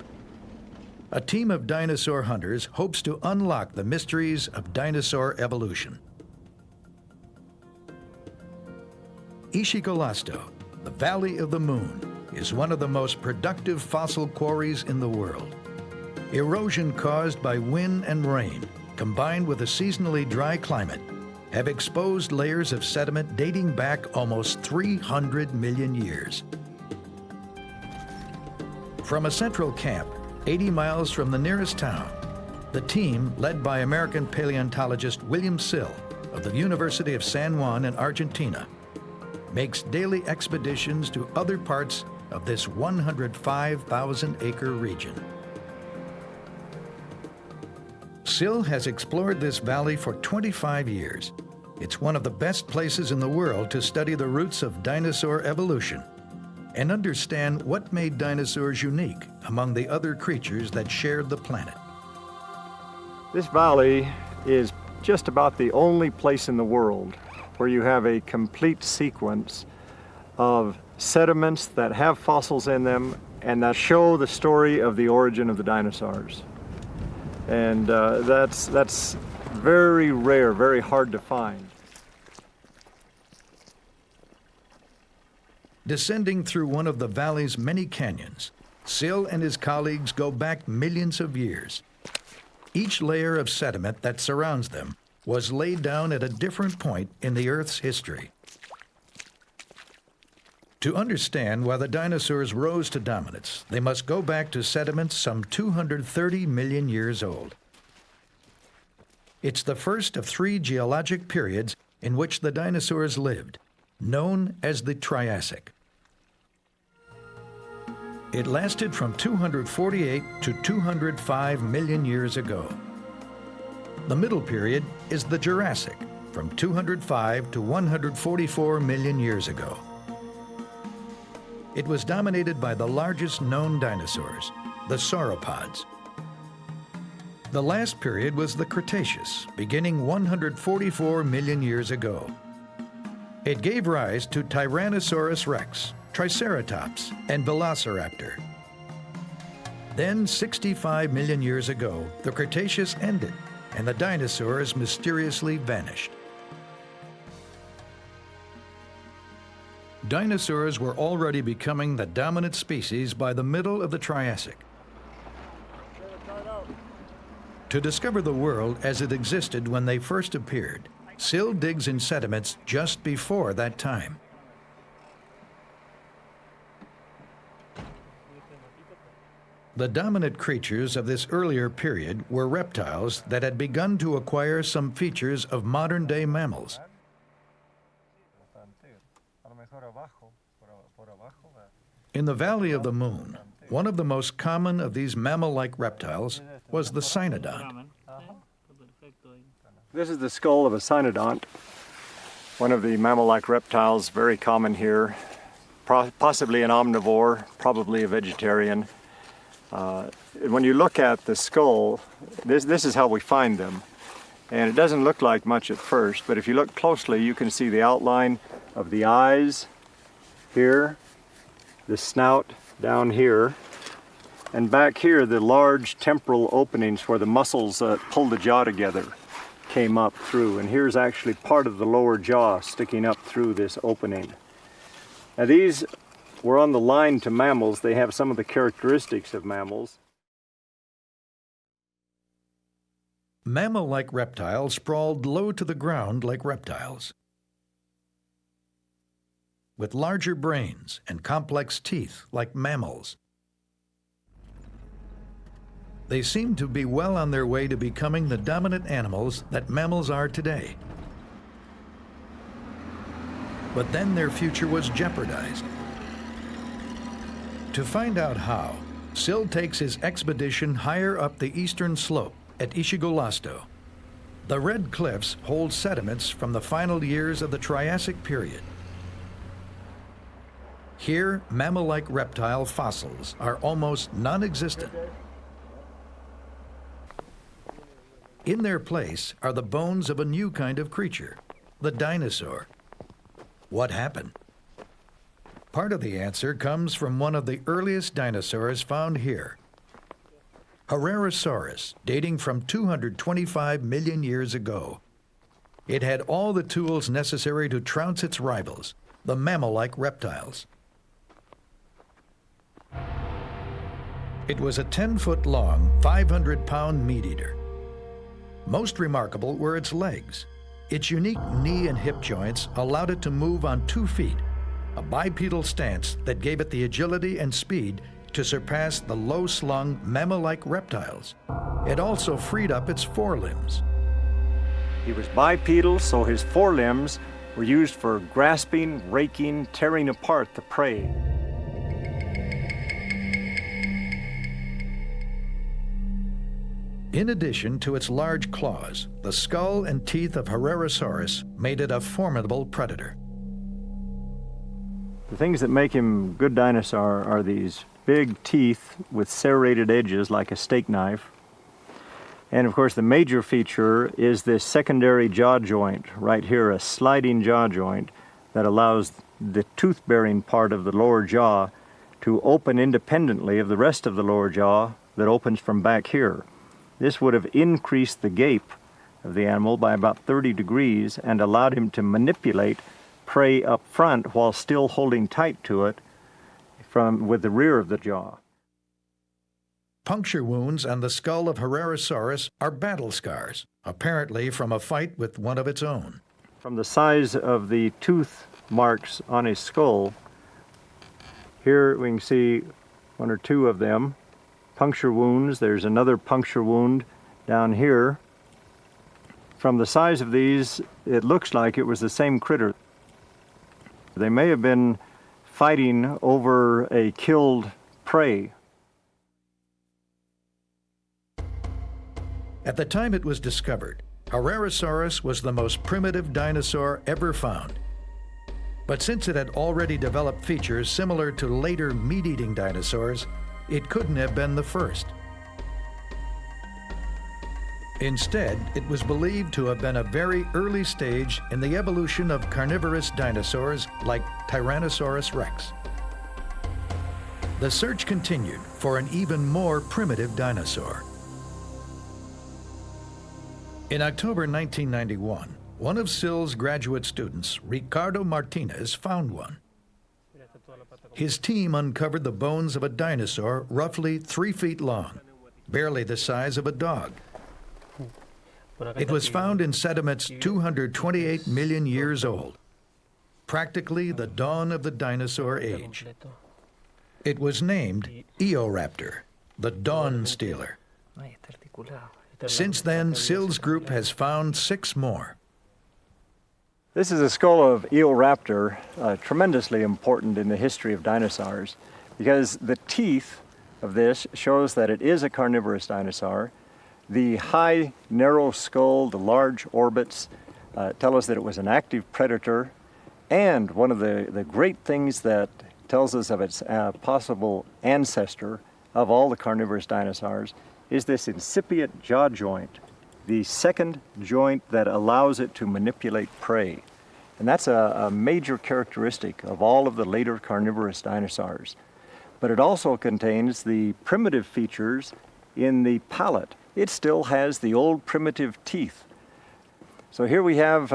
Speaker 1: a team of dinosaur hunters hopes to unlock the mysteries of dinosaur evolution. Ischigualasto, the Valley of the Moon, is one of the most productive fossil quarries in the world. Erosion caused by wind and rain, combined with a seasonally dry climate, have exposed layers of sediment dating back almost 300 million years. From a central camp, 80 miles from the nearest town, the team, led by American paleontologist William Sill of the University of San Juan in Argentina, makes daily expeditions to other parts of this 105,000-acre region. Sill has explored this valley for 25 years. It's one of the best places in the world to study the roots of dinosaur evolution and understand what made dinosaurs unique among the other creatures that shared the planet.
Speaker 2: This valley is just about the only place in the world where you have a complete sequence of sediments that have fossils in them and that show the story of the origin of the dinosaurs. And that's very rare, very hard to find.
Speaker 1: Descending through one of the valley's many canyons, Sill and his colleagues go back millions of years. Each layer of sediment that surrounds them was laid down at a different point in the Earth's history. To understand why the dinosaurs rose to dominance, they must go back to sediments some 230 million years old. It's the first of 3 geologic periods in which the dinosaurs lived, known as the Triassic. It lasted from 248 to 205 million years ago. The middle period is the Jurassic, from 205 to 144 million years ago. It was dominated by the largest known dinosaurs, the sauropods. The last period was the Cretaceous, beginning 144 million years ago. It gave rise to Tyrannosaurus rex, Triceratops, and Velociraptor. Then, 65 million years ago, the Cretaceous ended, and the dinosaurs mysteriously vanished. Dinosaurs were already becoming the dominant species by the middle of the Triassic. To discover the world as it existed when they first appeared, Sill digs in sediments just before that time. The dominant creatures of this earlier period were reptiles that had begun to acquire some features of modern-day mammals. In the Valley of the Moon, one of the most common of these mammal-like reptiles was the cynodont.
Speaker 2: This is the skull of a cynodont, one of the mammal-like reptiles, very common here, possibly an omnivore, probably a vegetarian. When you look at the skull, this is how we find them. And it doesn't look like much at first, but if you look closely, you can see the outline of the eyes here, the snout down here, and back here the large temporal openings where the muscles that pull the jaw together came up through. And here's actually part of the lower jaw sticking up through this opening. Now these were on the line to mammals. They have some of the characteristics of mammals.
Speaker 1: Mammal-like reptiles sprawled low to the ground like reptiles, with larger brains and complex teeth like mammals. They seemed to be well on their way to becoming the dominant animals that mammals are today. But then their future was jeopardized. To find out how, Sill takes his expedition higher up the eastern slope at Ischigualasto. The Red Cliffs hold sediments from the final years of the Triassic period. Here, mammal-like reptile fossils are almost non-existent. In their place are the bones of a new kind of creature, the dinosaur. What happened? Part of the answer comes from one of the earliest dinosaurs found here, Herrerasaurus, dating from 225 million years ago. It had all the tools necessary to trounce its rivals, the mammal-like reptiles. It was a 10-foot-long, 500-pound meat-eater. Most remarkable were its legs. Its unique knee and hip joints allowed it to move on 2 feet, a bipedal stance that gave it the agility and speed to surpass the low-slung, mammal-like reptiles. It also freed up its forelimbs.
Speaker 2: He was bipedal, so his forelimbs were used for grasping, raking, tearing apart the prey.
Speaker 1: In addition to its large claws, the skull and teeth of Herrerasaurus made it a formidable predator.
Speaker 2: The things that make him a good dinosaur are these big teeth with serrated edges like a steak knife. And of course the major feature is this secondary jaw joint right here, a sliding jaw joint that allows the tooth-bearing part of the lower jaw to open independently of the rest of the lower jaw that opens from back here. This would have increased the gape of the animal by about 30 degrees and allowed him to manipulate prey up front while still holding tight to it with the rear of the jaw.
Speaker 1: Puncture wounds on the skull of Herrerasaurus are battle scars, apparently from a fight with one of its own.
Speaker 2: From the size of the tooth marks on his skull, here we can see 1 or 2 of them. Puncture wounds. There's another puncture wound down here. From the size of these, it looks like it was the same critter. They may have been fighting over a killed prey.
Speaker 1: At the time it was discovered, Herrerasaurus was the most primitive dinosaur ever found. But since it had already developed features similar to later meat-eating dinosaurs, it couldn't have been the first. Instead, it was believed to have been a very early stage in the evolution of carnivorous dinosaurs like Tyrannosaurus rex. The search continued for an even more primitive dinosaur. In October 1991, one of SIL's graduate students, Ricardo Martinez, found one. His team uncovered the bones of a dinosaur roughly 3 feet long, barely the size of a dog. It was found in sediments 228 million years old, practically the dawn of the dinosaur age. It was named Eoraptor, the dawn stealer. Since then, SIL's group has found 6 more.
Speaker 2: This is a skull of Eoraptor, tremendously important in the history of dinosaurs, because the teeth of this shows that it is a carnivorous dinosaur. The high, narrow skull, the large orbits tell us that it was an active predator. And one of the great things that tells us of its possible ancestor of all the carnivorous dinosaurs is this incipient jaw joint, the second joint that allows it to manipulate prey. And that's a major characteristic of all of the later carnivorous dinosaurs. But it also contains the primitive features in the palate. It still has the old primitive teeth. So here we have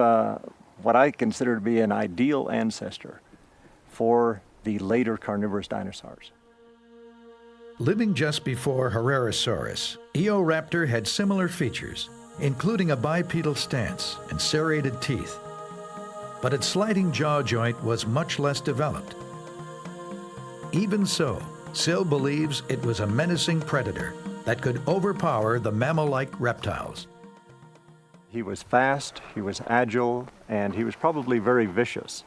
Speaker 2: what I consider to be an ideal ancestor for the later carnivorous dinosaurs.
Speaker 1: Living just before Herrerasaurus, Eoraptor had similar features, including a bipedal stance and serrated teeth. But its sliding jaw joint was much less developed. Even so, SIL believes it was a menacing predator that could overpower the mammal-like reptiles.
Speaker 2: He was fast, he was agile, and he was probably very vicious.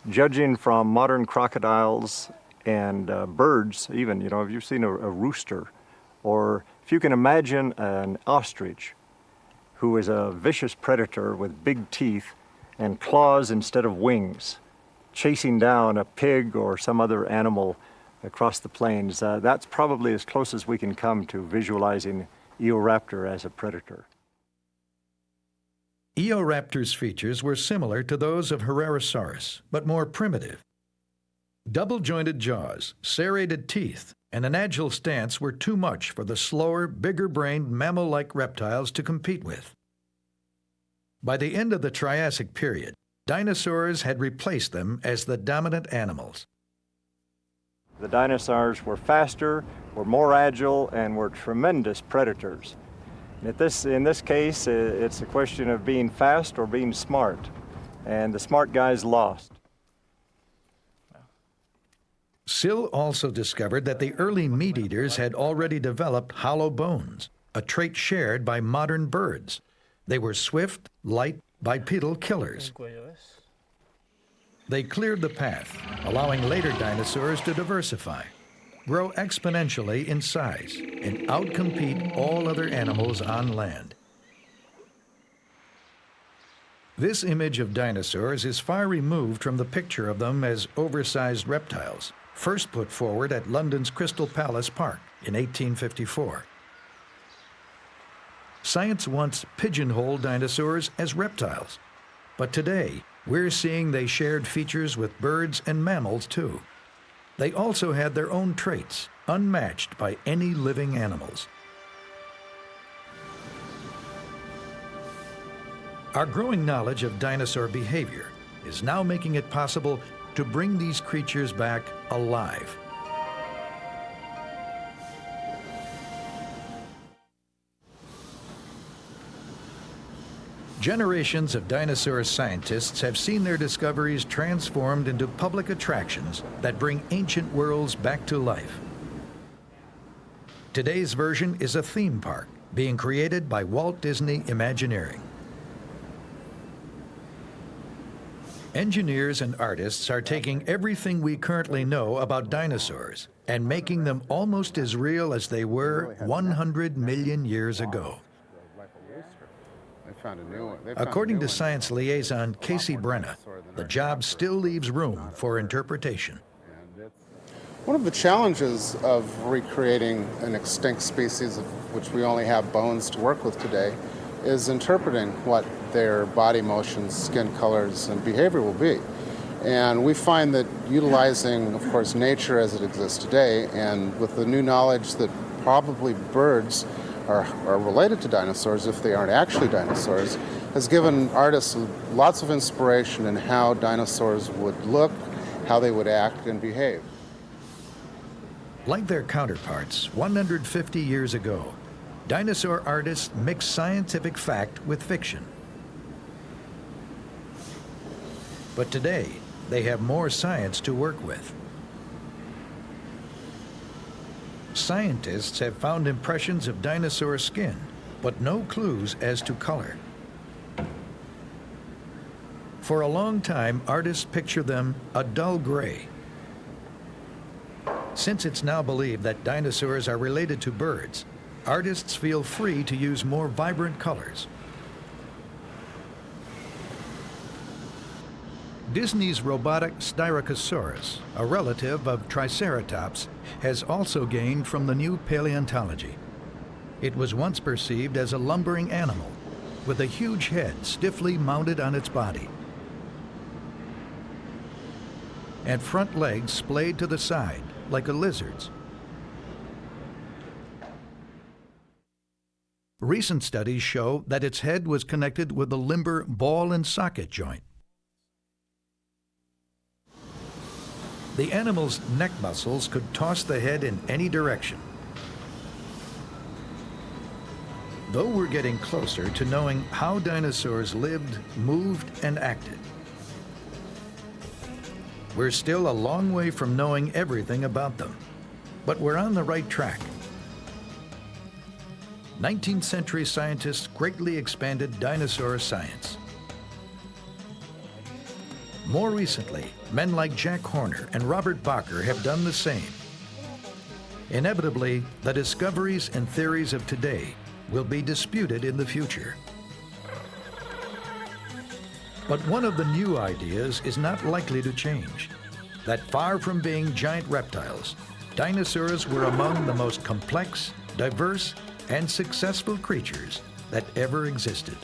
Speaker 2: Judging from modern crocodiles and birds, even, you know, if you've seen a rooster, or if you can imagine an ostrich who is a vicious predator with big teeth and claws instead of wings, chasing down a pig or some other animal across the plains, that's probably as close as we can come to visualizing Eoraptor as a predator.
Speaker 1: Eoraptor's features were similar to those of Herrerasaurus, but more primitive. Double-jointed jaws, serrated teeth, and an agile stance were too much for the slower, bigger-brained mammal-like reptiles to compete with. By the end of the Triassic period, dinosaurs had replaced them as the dominant animals.
Speaker 2: The dinosaurs were faster, were more agile, and were tremendous predators. In this case, it's a question of being fast or being smart, and the smart guys lost.
Speaker 1: SIL also discovered that the early meat-eaters had already developed hollow bones, a trait shared by modern birds. They were swift, light, bipedal killers. They cleared the path, allowing later dinosaurs to diversify, grow exponentially in size, and outcompete all other animals on land. This image of dinosaurs is far removed from the picture of them as oversized reptiles, first put forward at London's Crystal Palace Park in 1854. Science once pigeonholed dinosaurs as reptiles, but today we're seeing they shared features with birds and mammals too. They also had their own traits, unmatched by any living animals. Our growing knowledge of dinosaur behavior is now making it possible to bring these creatures back alive. Generations of dinosaur scientists have seen their discoveries transformed into public attractions that bring ancient worlds back to life. Today's version is a theme park being created by Walt Disney Imagineering. Engineers and artists are taking everything we currently know about dinosaurs and making them almost as real as they were 100 million years ago. According to science liaison Casey Brenna, the job still leaves room for interpretation.
Speaker 4: One of the challenges of recreating an extinct species of which we only have bones to work with today is interpreting what their body motions, skin colors, and behavior will be. And we find that utilizing, of course, nature as it exists today, and with the new knowledge that probably birds are related to dinosaurs if they aren't actually dinosaurs, has given artists lots of inspiration in how dinosaurs would look, how they would act and behave.
Speaker 1: Like their counterparts 150 years ago, dinosaur artists mixed scientific fact with fiction. But today, they have more science to work with. Scientists have found impressions of dinosaur skin, but no clues as to color. For a long time, artists picture them a dull gray. Since it's now believed that dinosaurs are related to birds, artists feel free to use more vibrant colors. Disney's robotic Stegosaurus, a relative of Triceratops, has also gained from the new paleontology. It was once perceived as a lumbering animal, with a huge head stiffly mounted on its body, and front legs splayed to the side, like a lizard's. Recent studies show that its head was connected with a limber ball and socket joint. The animal's neck muscles could toss the head in any direction. Though we're getting closer to knowing how dinosaurs lived, moved, and acted, we're still a long way from knowing everything about them, but we're on the right track. 19th century scientists greatly expanded dinosaur science. More recently, men like Jack Horner and Robert Bacher have done the same. Inevitably, the discoveries and theories of today will be disputed in the future. But one of the new ideas is not likely to change: that far from being giant reptiles, dinosaurs were among the most complex, diverse, and successful creatures that ever existed.